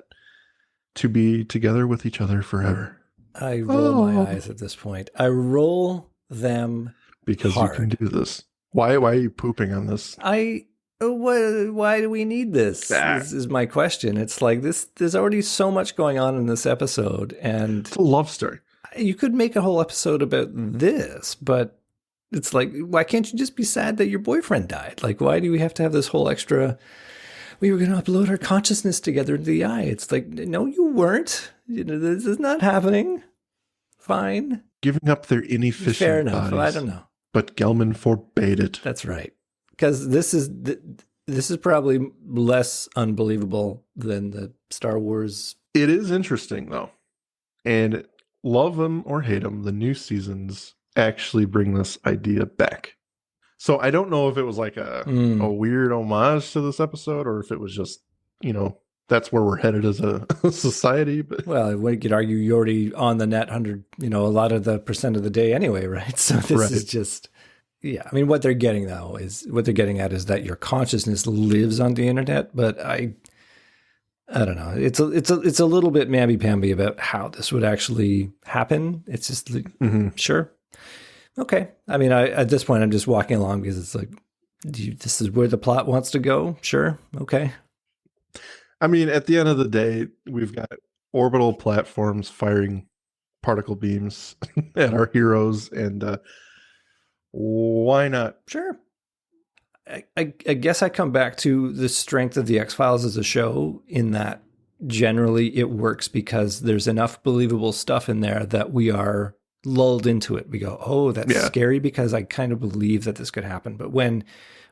to be together with each other forever. I roll my eyes at this point. I roll them because hard. You can do this. Why are you pooping on this? Why do we need this? This is my question. It's like this. There's already so much going on in this episode, and it's a love story. You could make a whole episode about this, but it's like, why can't you just be sad that your boyfriend died? Like, why do we have to have this whole extra? We were going to upload our consciousness together into the eye. It's like, no, you weren't. This is not happening. Fine. Giving up their inefficient Fair enough. bodies, I don't know. But Gelman forbade it. That's right. Because this is This is probably less unbelievable than the Star Wars. It is interesting, though. And love them or hate them, the new seasons actually bring this idea back. So I don't know if it was like a weird homage to this episode or if it was just, that's where we're headed as a society. But well, we could argue you're already on the net 100, a lot of the percent of the day anyway, right? So this is just, yeah. I mean, what they're getting at is that your consciousness lives on the internet. But I don't know. It's a little bit mamby-pamby about how this would actually happen. It's just sure. Okay. I mean, at this point, I'm just walking along because it's like, this is where the plot wants to go. Sure. Okay. I mean, at the end of the day, we've got orbital platforms firing particle beams at our heroes, and why not? Sure. I guess I come back to the strength of the X-Files as a show in that generally it works because there's enough believable stuff in there that we are lulled into it. We go, oh, that's scary because I kind of believe that this could happen. But when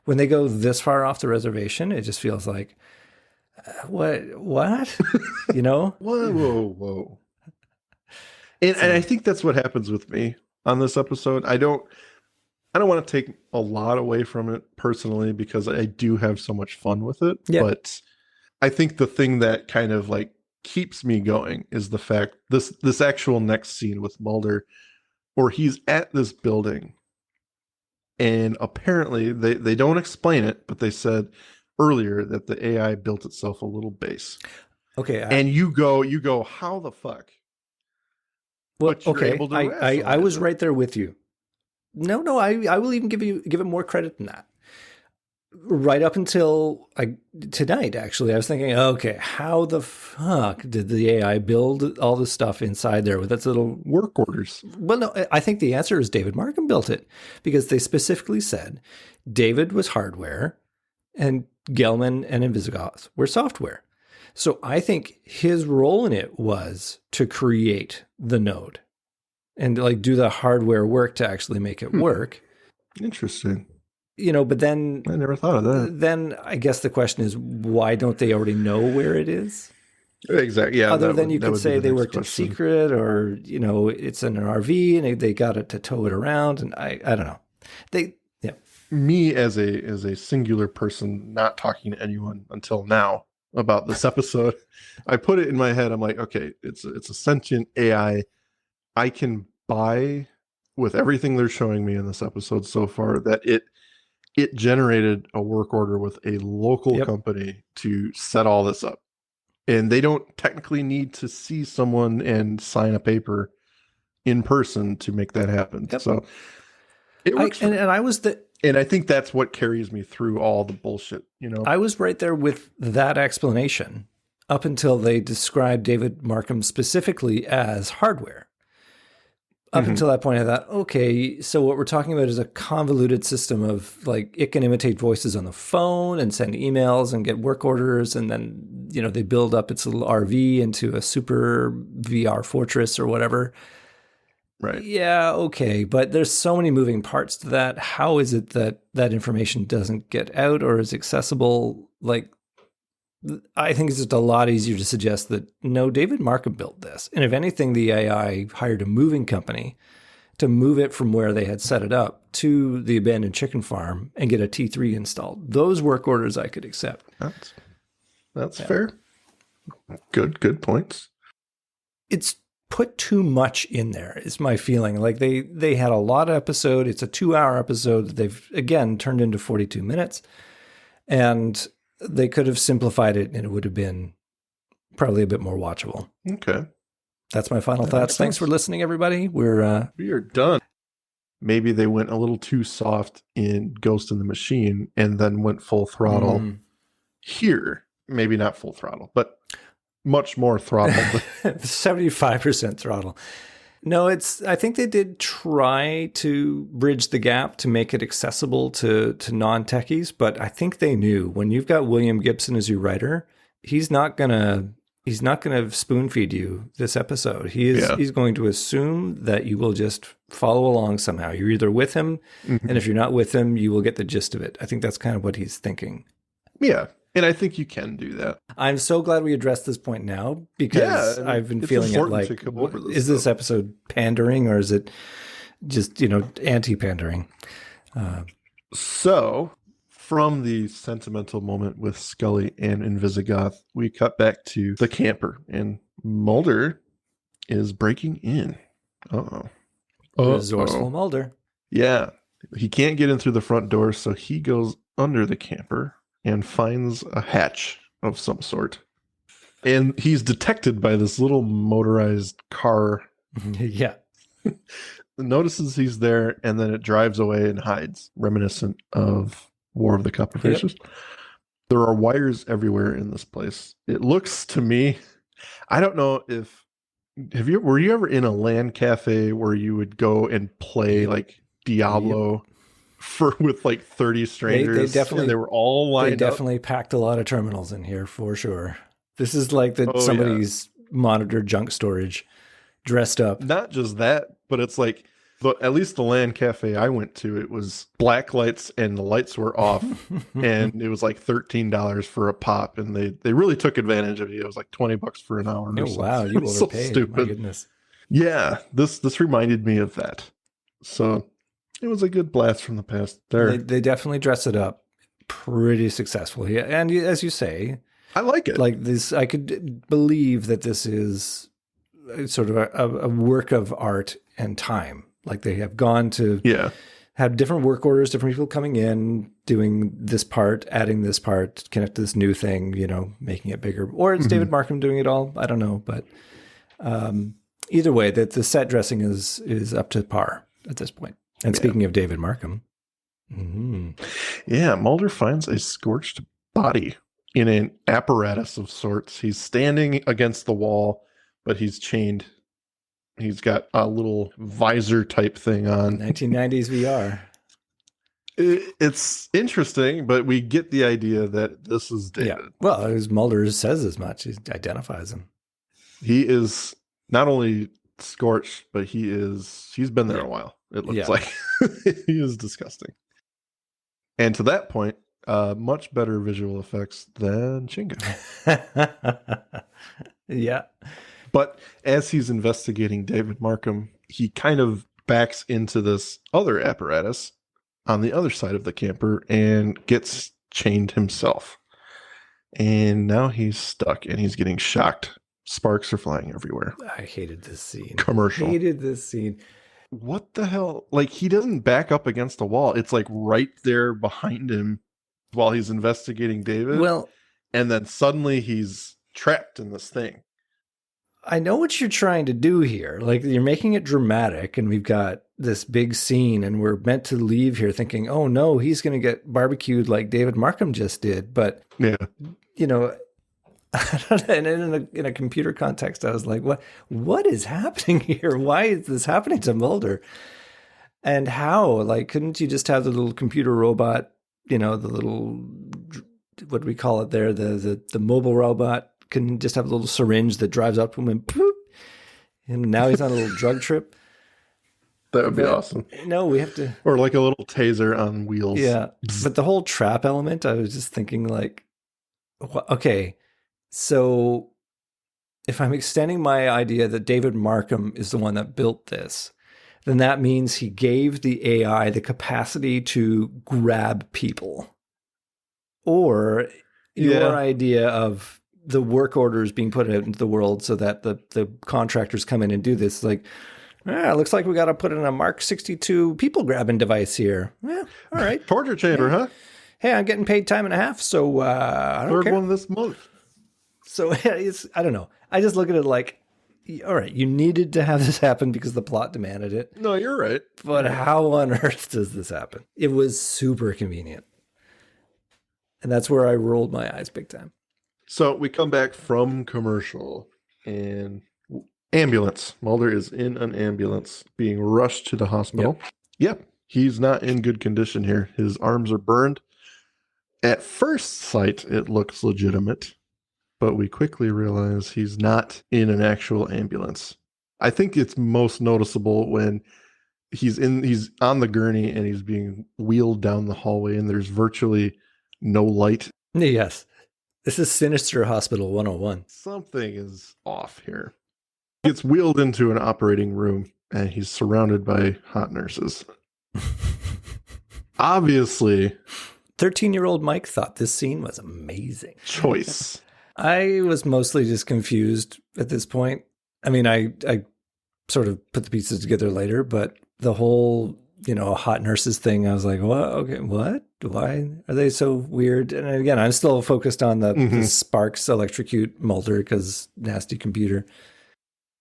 they go this far off the reservation, it just feels like, what? Whoa. And I think that's what happens with me on this episode. I don't want to take a lot away from it personally because I do have so much fun with it. Yeah. But I think the thing that kind of like keeps me going is the fact this actual next scene with Mulder, where he's at this building, and apparently they don't explain it, but they said earlier that the AI built itself a little base. Okay. And you go, how the fuck? Well, okay. I was right there with you. No, I will even give it more credit than that. Right up until tonight, actually, I was thinking, okay, how the fuck did the AI build all this stuff inside there with its little work orders? Well, no, I think the answer is David Markham built it because they specifically said David was hardware and Gelman and Invisigoth were software. So I think his role in it was to create the node and like do the hardware work to actually make it work. Interesting. But then I never thought of that. Then I guess the question is, why don't they already know where it is? Exactly. Yeah. Other than you could say they worked in secret, or it's in an RV and they got it to tow it around, and I don't know. Me as a singular person, not talking to anyone until now about this episode, I put it in my head. I'm like, okay, it's a sentient AI. I can buy with everything they're showing me in this episode so far that it generated a work order with a local company to set all this up. And they don't technically need to see someone and sign a paper in person to make that happen. Yep. So it works. And I think that's what carries me through all the bullshit, I was right there with that explanation up until they described David Markham specifically as hardware. Up until that point, I thought, okay, so what we're talking about is a convoluted system of like, it can imitate voices on the phone and send emails and get work orders. And then, they build up its little RV into a super VR fortress or whatever. Right. Yeah. Okay. But there's so many moving parts to that. How is it that that information doesn't get out or is accessible? Like, I think it's just a lot easier to suggest that, no, David Markham built this. And if anything, the AI hired a moving company to move it from where they had set it up to the abandoned chicken farm and get a T3 installed. Those work orders I could accept. That's fair. Good points. It's put too much in there is my feeling. Like they had a lot of episode. It's a 2-hour episode that they've, again, turned into 42 minutes. And they could have simplified it and it would have been probably a bit more watchable. Okay. That's my final thoughts. Thanks for listening, everybody. We are done. Maybe they went a little too soft in Ghost in the Machine and then went full throttle here. Maybe not full throttle, but much more throttle. 75% throttle. No, I think they did try to bridge the gap to make it accessible to non-techies, but I think they knew when you've got William Gibson as your writer, he's not gonna spoon feed you this episode. He's going to assume that you will just follow along somehow. You're either with him, and if you're not with him, you will get the gist of it. I think that's kind of what he's thinking. Yeah. And I think you can do that. I'm so glad we addressed this point now because Yeah, I've been it's feeling it important to like, come over this is this stuff. episode pandering or is it just, anti-pandering? So, from the sentimental moment with Scully and Invisigoth, we cut back to the camper, and Mulder is breaking in. Uh-oh. Resourceful Mulder. Yeah. He can't get in through the front door, so he goes under the camper and finds a hatch of some sort. And he's detected by this little motorized car. Yeah. Notices he's there, and then it drives away and hides, reminiscent of War of the Copperfaces. Yep. There are wires everywhere in this place. It looks to me, I don't know if were you ever in a LAN cafe where you would go and play like Diablo with like 30 strangers? They were all lined up. They definitely packed a lot of terminals in here for sure. This is like somebody's monitor junk storage dressed up. Not just that, but it's like at least the LAN cafe I went to, it was black lights and the lights were off, and it was like $13 for a pop, and they really took advantage of it. It was like $20 for an hour. Oh wow, you overpaid! So stupid. My goodness. Yeah, this reminded me of that. So it was a good blast from the past. There, they definitely dress it up pretty successfully, and as you say, I like it. Like this, I could believe that this is sort of a work of art and time. Like they have gone to have different work orders, different people coming in, doing this part, adding this part, connect to this new thing, making it bigger. Or it's David Markham doing it all. I don't know. But either way, that the set dressing is up to par at this point. And speaking of David Markham. Yeah, Mulder finds a scorched body in an apparatus of sorts. He's standing against the wall, but he's chained. He's got a little visor type thing on. 1990s VR. It's interesting, but we get the idea that this is David. Yeah. Well, as Mulder says as much. He identifies him. He is not only scorched, but he's been there a while. It looks like he is disgusting. And to that point, much better visual effects than Chinga. Yeah. But as he's investigating David Markham, he kind of backs into this other apparatus on the other side of the camper and gets chained himself. And now he's stuck and he's getting shocked. Sparks are flying everywhere. I hated this scene. Commercial. Hated this scene. What the hell? Like, he doesn't back up against a wall. It's like right there behind him while he's investigating David. Well, and then suddenly he's trapped in this thing. I know what you're trying to do here. Like, you're making it dramatic, and we've got this big scene, and we're meant to leave here thinking, oh no, he's going to get barbecued like David Markham just did. But, and in a computer context, I was like, what is happening here? Why is this happening to Mulder? And how? Like, couldn't you just have the little computer robot, the little, what do we call it there? The mobile robot can just have a little syringe that drives up to him and poof, and now he's on a little drug trip. That would be awesome. No, we have to. Or like a little taser on wheels. Yeah. But the whole trap element, I was just thinking like, okay, so if I'm extending my idea that David Markham is the one that built this, then that means he gave the AI the capacity to grab people. Or your idea of the work orders being put out into the world so that the contractors come in and do this. Like, it looks like we got to put in a Mark 62 people grabbing device here. Yeah, all right. Torture chamber, huh? Hey, I'm getting paid time and a half, so I don't care. Third one this month. So I don't know. I just look at it like, all right, you needed to have this happen because the plot demanded it. No, you're right. But how on earth does this happen? It was super convenient. And that's where I rolled my eyes big time. So we come back from commercial and ambulance. Mulder is in an ambulance being rushed to the hospital. Yep. He's not in good condition here. His arms are burned. At first sight, it looks legitimate, but we quickly realize he's not in an actual ambulance. I think it's most noticeable when he's on the gurney and he's being wheeled down the hallway and there's virtually no light Yes. This is Sinister Hospital 101. Something is off here. He gets wheeled into an operating room and he's surrounded by hot nurses. Obviously, 13-year-old Mike thought this scene was amazing. choice. I was mostly just confused at this point. I mean, I sort of put the pieces together later, but the whole, hot nurses thing, I was like, what? Okay, what? Why are they so weird? And again, I'm still focused on the sparks electrocute Mulder because nasty computer.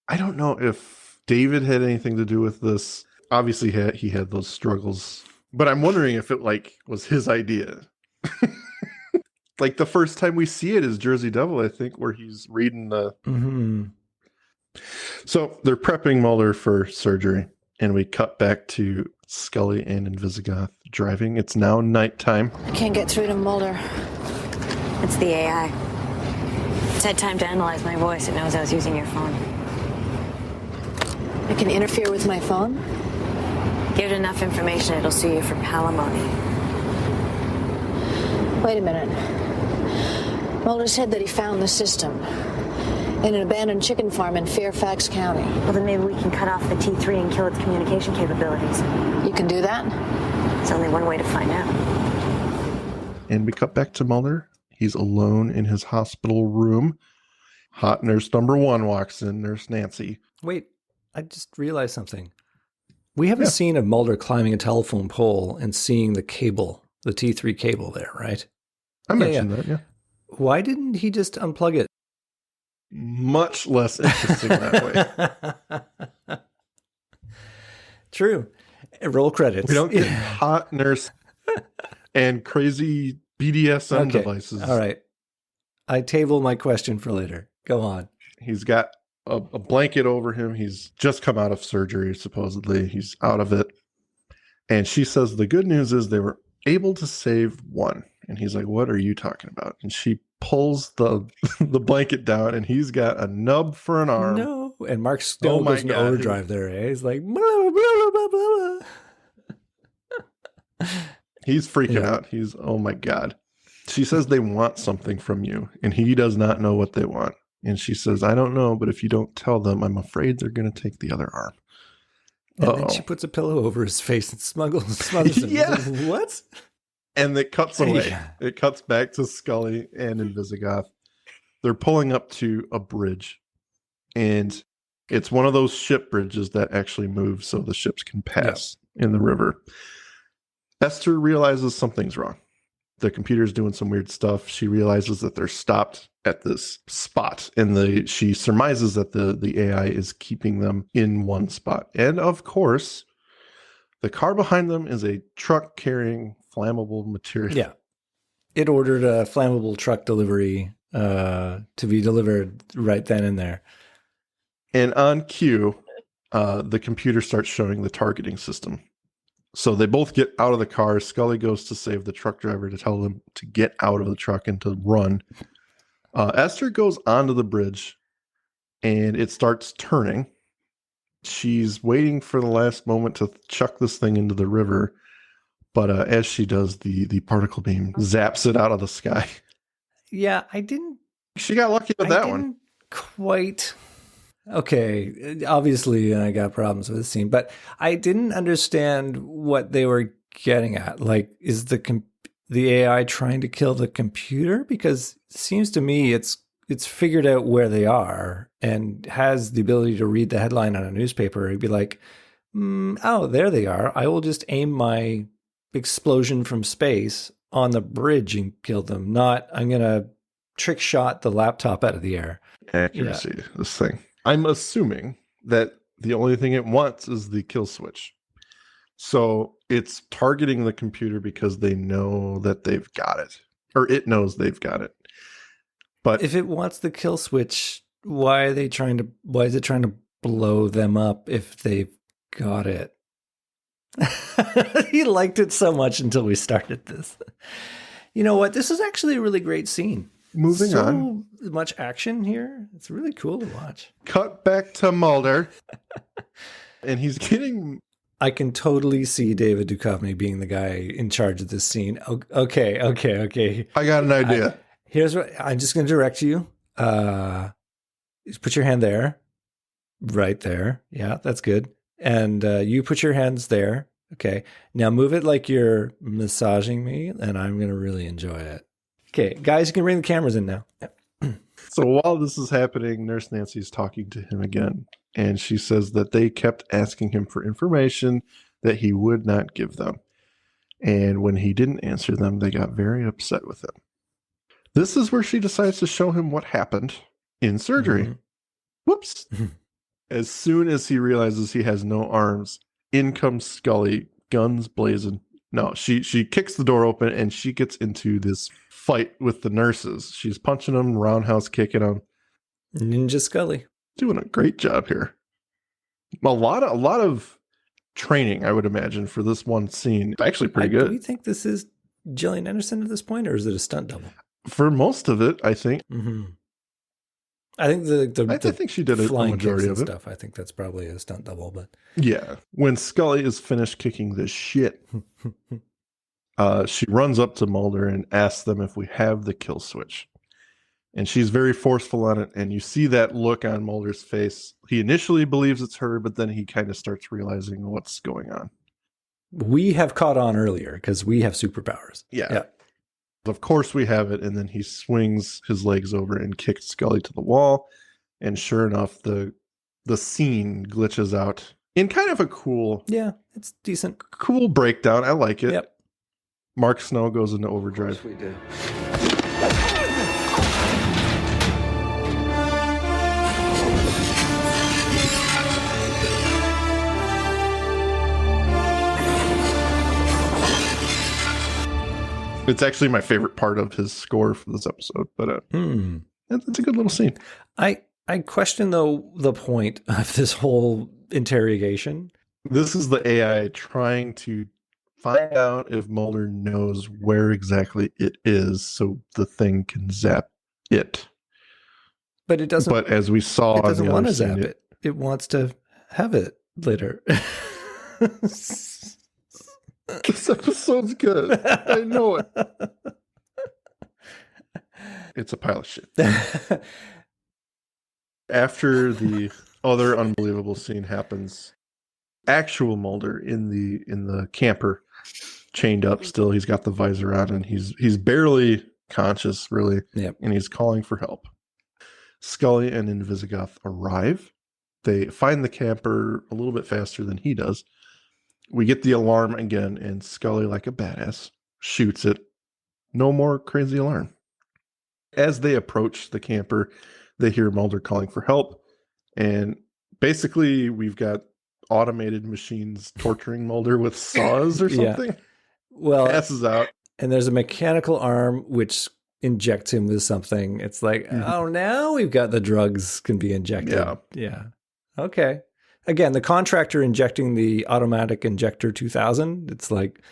I don't know if David had anything to do with this. Obviously, he had those struggles, but I'm wondering if it was his idea. Like the first time we see it is Jersey Devil, I think, where he's reading the. Mm-hmm. So they're prepping Mulder for surgery, and we cut back to Scully and Invisigoth driving. It's now nighttime. I can't get through to Mulder. It's the AI. It's had time to analyze my voice. It knows I was using your phone. It can interfere with my phone? Give it enough information, it'll sue you for palimony. Wait a minute. Mulder said that he found the system in an abandoned chicken farm in Fairfax County. Well, then maybe we can cut off the T3 and kill its communication capabilities. You can do that? There's only one way to find out. And we cut back to Mulder. He's alone in his hospital room. Hot nurse number 1 walks in, Nurse Nancy. Wait, I just realized something. We have a scene of Mulder climbing a telephone pole and seeing the cable, the T3 cable there, right? I mentioned that, yeah. Why didn't he just unplug it? Much less interesting that way. True. Roll credits. We don't get hot nurse and crazy BDSM devices. All right. I table my question for later. Go on. He's got a blanket over him. He's just come out of surgery, supposedly. He's out of it. And she says the good news is they were able to save one. And he's like, what are you talking about? And she pulls the blanket down, and he's got a nub for an arm. No. And Mark still goes into overdrive there. Eh? He's like, blah, blah, blah, blah, blah. He's freaking out. He's, oh my God. She says they want something from you, and he does not know what they want. And she says, I don't know, but if you don't tell them, I'm afraid they're going to take the other arm. And then she puts a pillow over his face and smothers him. Yeah. Like, what? And it cuts away. Yeah. It cuts back to Scully and Invisigoth. They're pulling up to a bridge, and it's one of those ship bridges that actually moves so the ships can pass in the river. Esther realizes something's wrong. The computer's doing some weird stuff. She realizes that they're stopped at this spot, and she surmises that the AI is keeping them in one spot. And of course, the car behind them is a truck carrying flammable material. Yeah. It ordered a flammable truck delivery to be delivered right then and there. And on cue, the computer starts showing the targeting system. So they both get out of the car. Scully goes to save the truck driver to tell them to get out of the truck and to run. Esther goes onto the bridge, and it starts turning. She's waiting for the last moment to chuck this thing into the river. But as she does, the particle beam zaps it out of the sky. Yeah, She got lucky with that one. Quite. Okay, obviously I got problems with this scene, but I didn't understand what they were getting at. Like, is the AI trying to kill the computer? Because it seems to me it's figured out where they are and has the ability to read the headline on a newspaper. It'd be like, oh, there they are. I will just aim my explosion from space on the bridge and kill them. Not, I'm going to trick shot the laptop out of the air. Accuracy, this thing. I'm assuming that the only thing it wants is the kill switch. So it's targeting the computer because they know that they've got it. Or it knows they've got it. But if it wants the kill switch, why is it trying to blow them up if they've got it? He liked it so much until we started this. You know what? This is actually a really great scene. Moving on. So much action here. It's really cool to watch. Cut back to Mulder. And he's getting I can totally see David Duchovny being the guy in charge of this scene. Okay. I got an idea. Here's what I'm just going to direct you. Just put your hand there, right there. Yeah, that's good. And you put your hands there. Okay. Now move it like you're massaging me, and I'm going to really enjoy it. Okay, guys, you can bring the cameras in now. So while this is happening, Nurse Nancy's talking to him again, and she says that they kept asking him for information that he would not give them. And when he didn't answer them, they got very upset with him. This is where she decides to show him what happened in surgery. Mhm. Whoops. As soon as he realizes he has no arms, in comes Scully, guns blazing. No, she kicks the door open and she gets into this fight with the nurses. She's punching them, roundhouse kicking them. Ninja Scully. Doing a great job here. A lot of training, I would imagine, for this one scene. Actually pretty Do good. we think this is Gillian Anderson at this point, or is it a stunt double? For most of it, I think. Mm-hmm. I think I think she did a flying majority kicks of and it. stuff. I think that's probably a stunt double, but Yeah. When Scully is finished kicking the shit, she runs up to Mulder and asks them if we have the kill switch. And she's very forceful on it. And you see that look on Mulder's face. He initially believes it's her, but then he kind of starts realizing what's going on. we have caught on earlier because we have superpowers. Yeah. Of course we have it. And then he swings his legs over and kicks Scully to the wall. And sure enough, the scene glitches out in kind of a cool It's decent. breakdown. I like it. Yep. Mark Snow goes into overdrive. We do. It's actually my favorite part of his score for this episode, but it's a good little scene. I question though the point of this whole interrogation. This is the AI trying to find out if Mulder knows where exactly it is so the thing can zap it. But it doesn't. But as we saw, It doesn't on the want other to zap scene, it. It wants to have it later. This episode's good. I know it. It's a pile of shit. After the other unbelievable scene happens, actual Mulder in the camper, chained up still. He's got the visor on and he's barely conscious, really. Yep. And he's calling for help. Scully and Invisigoth arrive. They find the camper a little bit faster than he does. We get the alarm again, and Scully, like a badass, shoots it. No more crazy alarm. As they approach the camper, they hear Mulder calling for help. And basically, we've got automated machines torturing Mulder with saws or Yeah. something. Well, Passes out. and there's a mechanical arm which injects him with something. It's like, oh, now we've got the drugs can be injected. Yeah. Okay. Again, the contractor injecting the automatic injector 2000. It's like,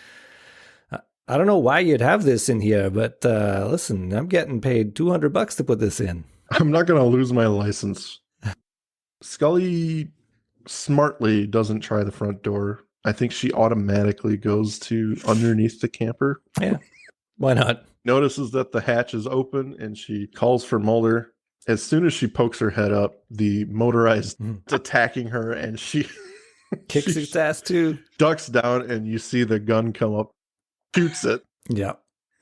I don't know why you'd have this in here, but listen, I'm getting paid $200 to put this in. I'm not going to lose my license. Scully smartly doesn't try the front door. I think she automatically goes to underneath the camper. Yeah. Why not? Notices that the hatch is open and she calls for Mulder. As soon as she pokes her head up, the motorized attacking her and she Kicks she its ass too. ducks down and you see the gun come up, shoots it. Yeah.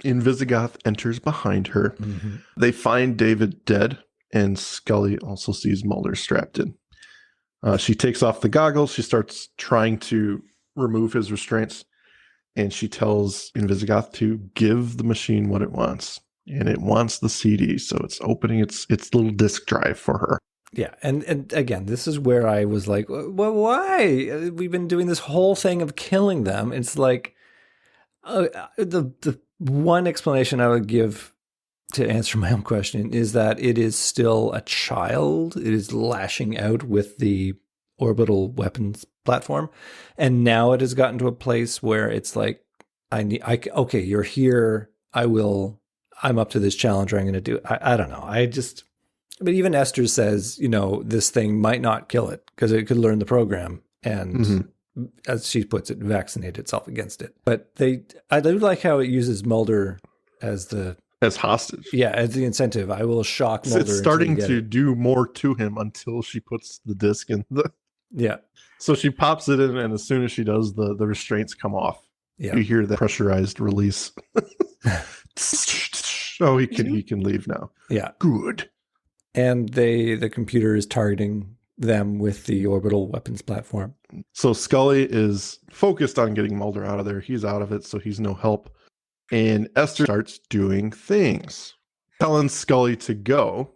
Invisigoth enters behind her. Mm-hmm. They find David dead and Scully also sees Mulder strapped in. She takes off the goggles. She starts trying to remove his restraints and she tells Invisigoth to give the machine what it wants. And it wants the CD, so it's opening its little disk drive for her. Yeah, and again, this is where I was like, well, why? We've been doing this whole thing of killing them. It's like the one explanation I would give to answer my own question is that it is still a child. It is lashing out with the orbital weapons platform, and now it has gotten to a place where it's like, okay, you're here. I'm up to this challenge, or I'm going to do it. I don't know. But even Esther says, this thing might not kill it because it could learn the program. And as she puts it, vaccinate itself against it. But I do like how it uses Mulder as as hostage. Yeah, as the incentive. I will shock Mulder. It's starting to do more to him until she puts the disc in the. Yeah. So she pops it in, and as soon as she does, the restraints come off. Yeah. You hear the pressurized release. Oh, he can leave now. Yeah. Good. And the computer is targeting them with the orbital weapons platform. So Scully is focused on getting Mulder out of there. He's out of it, so he's no help. And Esther starts doing things, telling Scully to go,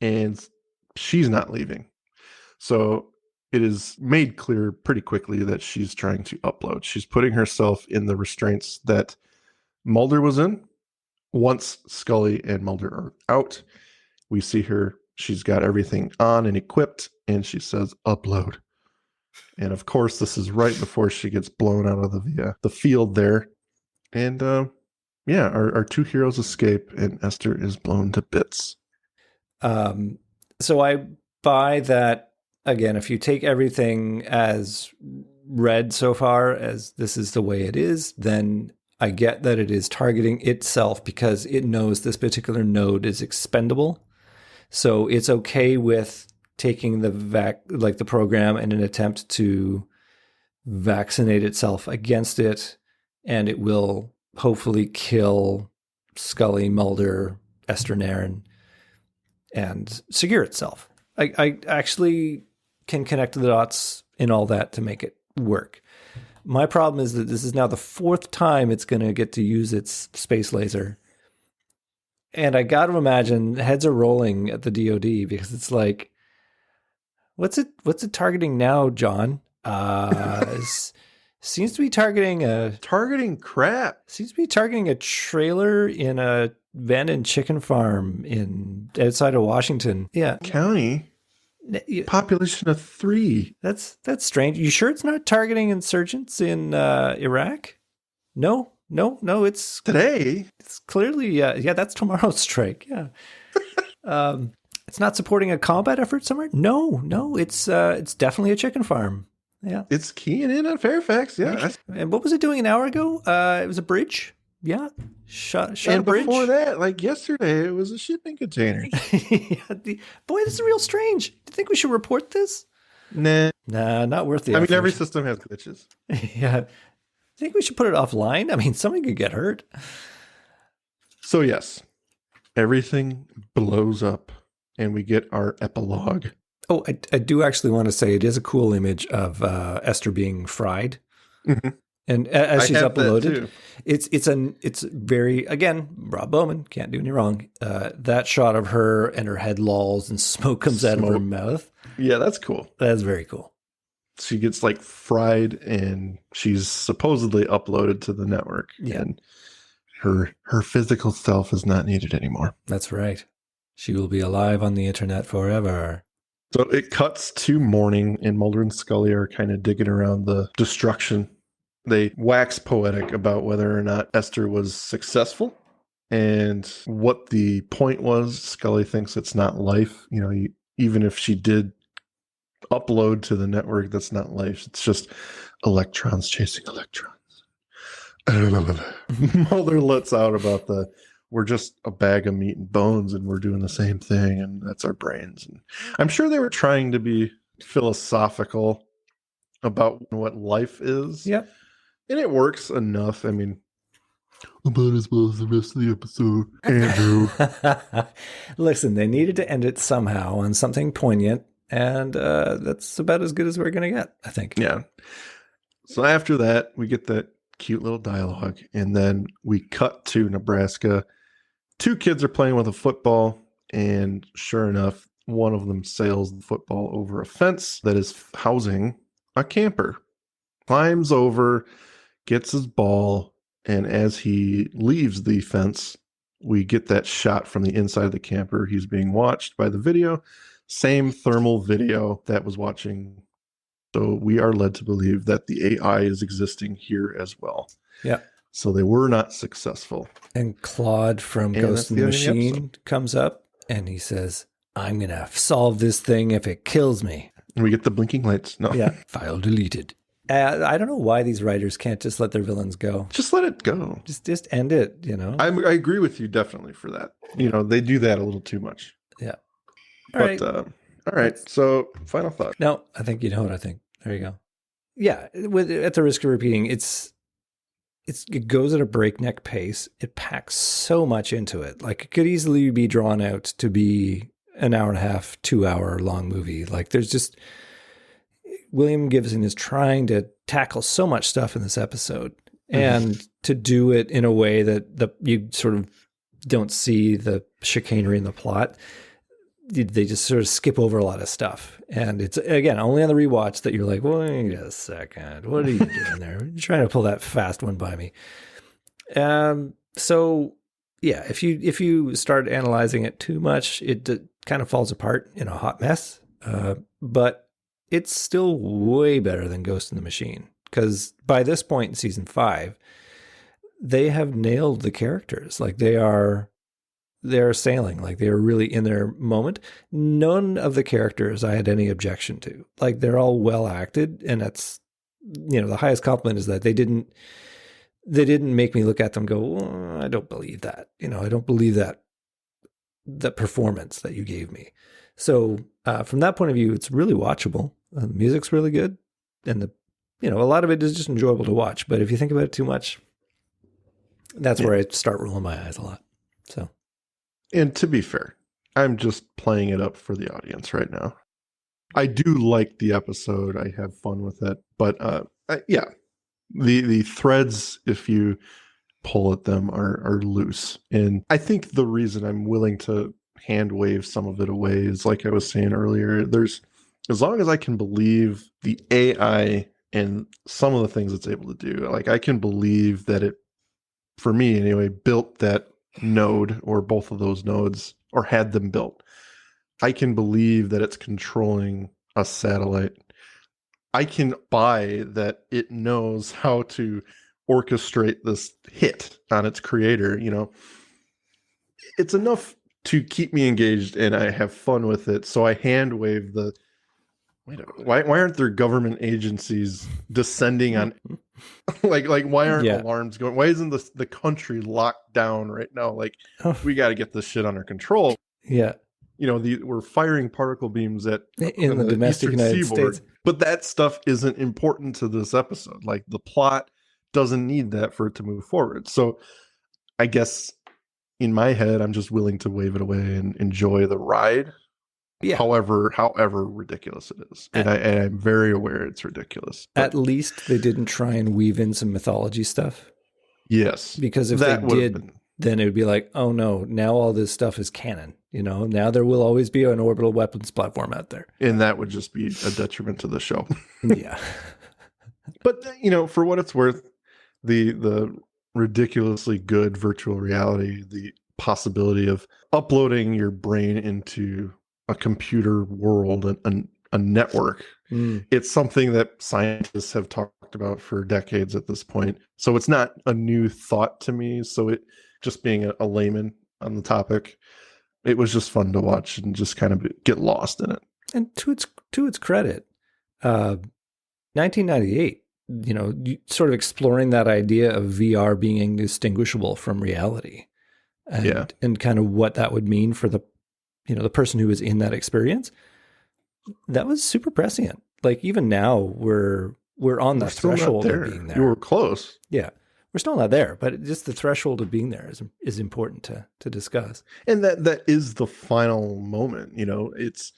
and she's not leaving. So it is made clear pretty quickly that she's trying to upload. She's putting herself in the restraints that Mulder was in. Once Scully and Mulder are out, we see her. She's got everything on and equipped, and she says, upload. And of course, this is right before she gets blown out of the field there. And our two heroes escape, and Esther is blown to bits. So I buy that, again, if you take everything as read so far as this is the way it is, then I get that it is targeting itself because it knows this particular node is expendable. So it's okay with taking the program in an attempt to vaccinate itself against it, and it will hopefully kill Scully, Mulder, Esther Naren, and secure itself. I actually can connect the dots in all that to make it work. My problem is that this is now the fourth time it's going to get to use its space laser. And I got to imagine heads are rolling at the DoD because it's like, what's it targeting now, John? Seems to be targeting crap. Seems to be targeting a trailer in a abandoned chicken farm outside of Washington. Yeah, county. Population of 3. That's strange. You sure it's not targeting insurgents in Iraq? No. It's today. It's clearly that's tomorrow's strike. Yeah. It's not supporting a combat effort somewhere. No. It's definitely a chicken farm. Yeah. It's keying in on Fairfax. Yeah. And what was it doing an hour ago? It was a bridge. Yeah. Shot and a bridge. Before that, like yesterday, it was a shipping container. Boy, this is real strange. Do you think we should report this? Nah, not worth the effort. I mean, every system has glitches. Yeah. I think we should put it offline. I mean, somebody could get hurt. So yes, everything blows up and we get our epilogue. Oh, I do actually want to say it is a cool image of Esther being fried. Mm-hmm. And as she's uploaded, it's very, again, Rob Bowman, can't do any wrong. That shot of her and her head lolls and smoke comes out of her mouth. Yeah, that's cool. That's very cool. She gets like fried and she's supposedly uploaded to the network. Yeah. And her physical self is not needed anymore. That's right. She will be alive on the internet forever. So it cuts to morning and Mulder and Scully are kind of digging around the destruction. They wax poetic about whether or not Esther was successful and what the point was. Scully thinks it's not life. You know, even if she did upload to the network, that's not life. It's just electrons chasing electrons. Mulder lets out about we're just a bag of meat and bones and we're doing the same thing and that's our brains. And I'm sure they were trying to be philosophical about what life is. Yep. And it works enough. I mean, about as well as the rest of the episode, Andrew. Listen, they needed to end it somehow on something poignant, and that's about as good as we're going to get, I think. Yeah. So after that, we get that cute little dialogue, and then we cut to Nebraska. 2 kids are playing with a football, and sure enough, one of them sails the football over a fence that is housing a camper. Climbs over, gets his ball, and as he leaves the fence, we get that shot from the inside of the camper. He's being watched by the video, same thermal video that was watching. So we are led to believe that the AI is existing here as well. Yeah. So they were not successful. And Claude from Ghost in the Machine comes up and he says, I'm going to solve this thing if it kills me. And we get the blinking lights. No. Yeah. File deleted. I don't know why these writers can't just let their villains go. Just let it go. Just end it, you know? I agree with you definitely for that. You know, they do that a little too much. Yeah. All right. So final thought. No, I think you know what I think. There you go. Yeah. At the risk of repeating, it goes at a breakneck pace. It packs so much into it. Like it could easily be drawn out to be an hour and a half, 2 hour long movie. Like there's just, William Gibson is trying to tackle so much stuff in this episode and to do it in a way that you sort of don't see the chicanery in the plot. They just sort of skip over a lot of stuff. And it's, again, only on the rewatch that you're like, wait a second, what are you doing there? You're trying to pull that fast one by me. So yeah, if you start analyzing it too much, it kind of falls apart in a hot mess. But it's still way better than Ghost in the Machine, because by this point in season 5, they have nailed the characters. Like they're sailing, like they're really in their moment. None of the characters I had any objection to. Like they're all well acted, and that's, you know, the highest compliment is that they didn't make me look at them and go, oh, I don't believe that. You know, I don't believe that performance that you gave me. So from that point of view, it's really watchable. The music's really good, and a lot of it is just enjoyable to watch. But if you think about it too much, that's where I start rolling my eyes a lot. So, and to be fair, I'm just playing it up for the audience right now. I do like the episode. I have fun with it, but the threads, if you pull at them, are loose. And I think the reason I'm willing to hand wave some of it away is, like I was saying earlier, as long as I can believe the AI and some of the things it's able to do, like I can believe that it, for me anyway, built that node or both of those nodes, or had them built. I can believe that it's controlling a satellite. I can buy that it knows how to orchestrate this hit on its creator. You know, it's enough to keep me engaged and I have fun with it. So I hand wave the, why aren't there government agencies descending on like why aren't alarms going? Why isn't the country locked down right now? Like we got to get this shit under control. Yeah. You know, we're firing particle beams in the domestic United States. But that stuff isn't important to this episode. Like the plot doesn't need that for it to move forward. So I guess in my head, I'm just willing to wave it away and enjoy the ride. Yeah. However ridiculous it is. And I'm very aware it's ridiculous. At least they didn't try and weave in some mythology stuff. Yes. Because if they did, then it would be like, oh no, now all this stuff is canon. You know, now there will always be an orbital weapons platform out there. And that would just be a detriment to the show. Yeah. But, you know, for what it's worth, the ridiculously good virtual reality, the possibility of uploading your brain into a computer world, a network. It's something that scientists have talked about for decades at this point. So it's not a new thought to me. So it, just being a layman on the topic, it was just fun to watch and just kind of get lost in it. And to its credit, 1998, you know, sort of exploring that idea of VR being indistinguishable from reality, and kind of what that would mean for the person who was in that experience. That was super prescient. Like even now we're on the threshold of being there. You were close. Yeah. We're still not there, but just the threshold of being there is important to discuss. And that is the final moment. You know, it's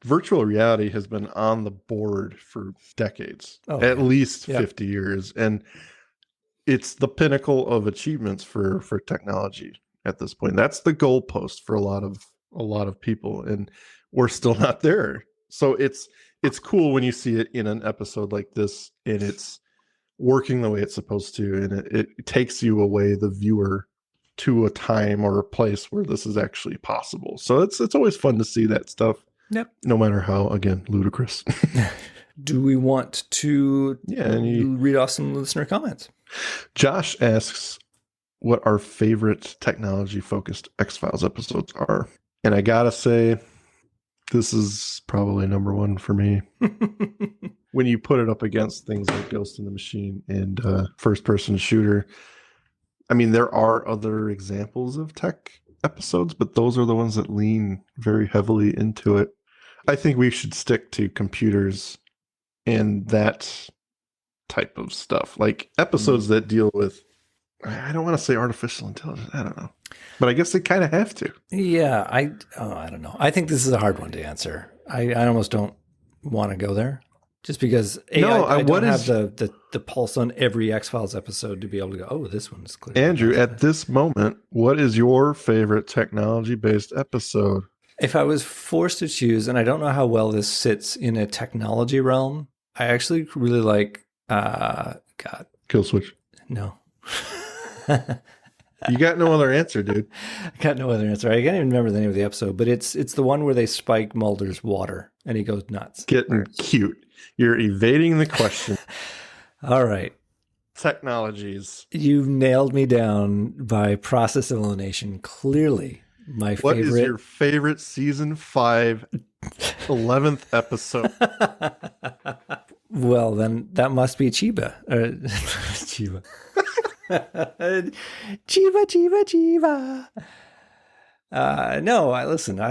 virtual reality has been on the board for decades, at least 50 years. And it's the pinnacle of achievements for technology at this point. That's the goalpost for a lot of people. And we're still not there. So it's cool when you see it in an episode like this and it's working the way it's supposed to, and it takes you away, the viewer, to a time or a place where this is actually possible. So it's always fun to see that stuff. Yep. No matter how, again, ludicrous. Do we want to read off some listener comments? Josh asks what our favorite technology-focused X-Files episodes are. And I gotta say, This is probably number one for me. When you put it up against things like Ghost in the Machine and first-person shooter, I mean, there are other examples of tech episodes, but those are the ones that lean very heavily into it. I think we should stick to computers and that type of stuff, like episodes that deal with, I don't want to say artificial intelligence, I don't know, but I guess they kind of have to. Yeah, I don't know. I think this is a hard one to answer. I almost don't want to go there, just because I don't have the pulse on every X-Files episode to be able to go, oh, this one's clear. Andrew, at this moment, what is your favorite technology-based episode? If I was forced to choose, and I don't know how well this sits in a technology realm, I actually really like, Kill Switch. No. You got no other answer, dude. I got no other answer. I can't even remember the name of the episode, but it's the one where they spike Mulder's water and he goes nuts. Getting cute. You're evading the question. All right. Technologies. You've nailed me down by process elimination. Clearly, my favorite. What is your favorite season 5, 11th episode? Well, then that must be Chiba. Chiba. Chiba. No, I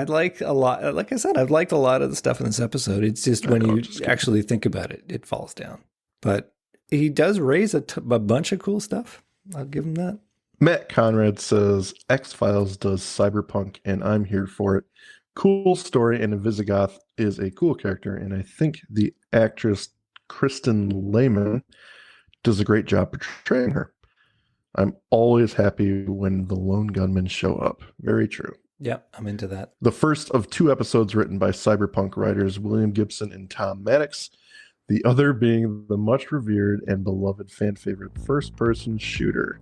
like a lot. Like I said, I've liked a lot of the stuff in this episode. It's just when you actually think about it, it falls down. But he does raise a bunch of cool stuff. I'll give him that. Matt Conrad says, X-Files does cyberpunk, and I'm here for it. Cool story, and Visigoth is a cool character, and I think the actress Kristen Lehman does a great job portraying her. I'm always happy when the lone gunmen show up. Very true. Yep, I'm into that. The first of 2 episodes written by cyberpunk writers William Gibson and Tom Maddox, the other being the much revered and beloved fan favorite first-person shooter.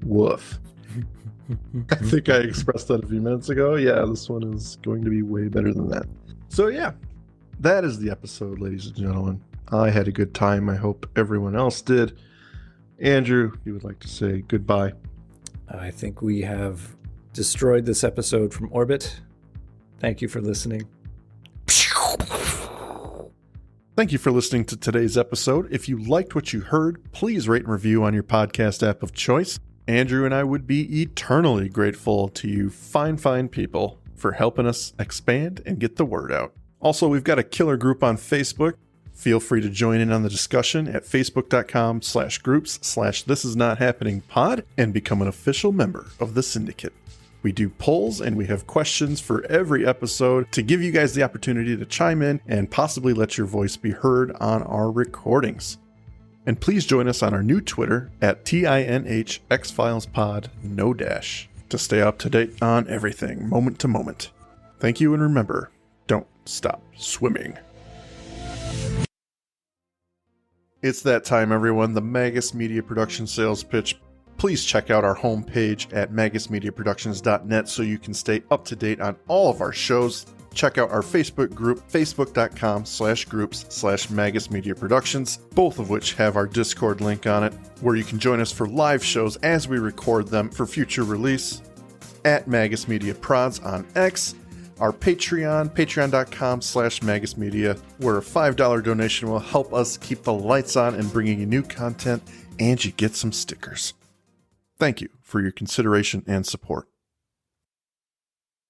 Woof. I think I expressed that a few minutes ago. Yeah, this one is going to be way better than that. So yeah, that is the episode, ladies and gentlemen. I had a good time. I hope everyone else did. Andrew, you would like to say goodbye? I think we have destroyed this episode from orbit. Thank you for listening. Thank you for listening to today's episode. If you liked what you heard, please rate and review on your podcast app of choice. Andrew and I would be eternally grateful to you fine people for helping us expand and get the word out. Also, we've got a killer group on Facebook. Feel free to join in on the discussion at facebook.com/groups/thisisnothappeningpod and become an official member of the syndicate. We do polls and we have questions for every episode to give you guys the opportunity to chime in and possibly let your voice be heard on our recordings. And please join us on our new Twitter at tinhxfilepod, no dash, to stay up to date on everything, moment to moment. Thank you, and remember, don't stop swimming. It's that time, everyone, the Magus Media Production sales pitch. Please check out our homepage at magusmediaproductions.net so you can stay up to date on all of our shows. Check out our Facebook group, facebook.com/groups/magusmediaproductions, both of which have our Discord link on it, where you can join us for live shows as we record them for future release. At Magus Media Prods on X, our Patreon, patreon.com/magusmedia, where a $5 donation will help us keep the lights on and bringing you new content, and you get some stickers. Thank you for your consideration and support.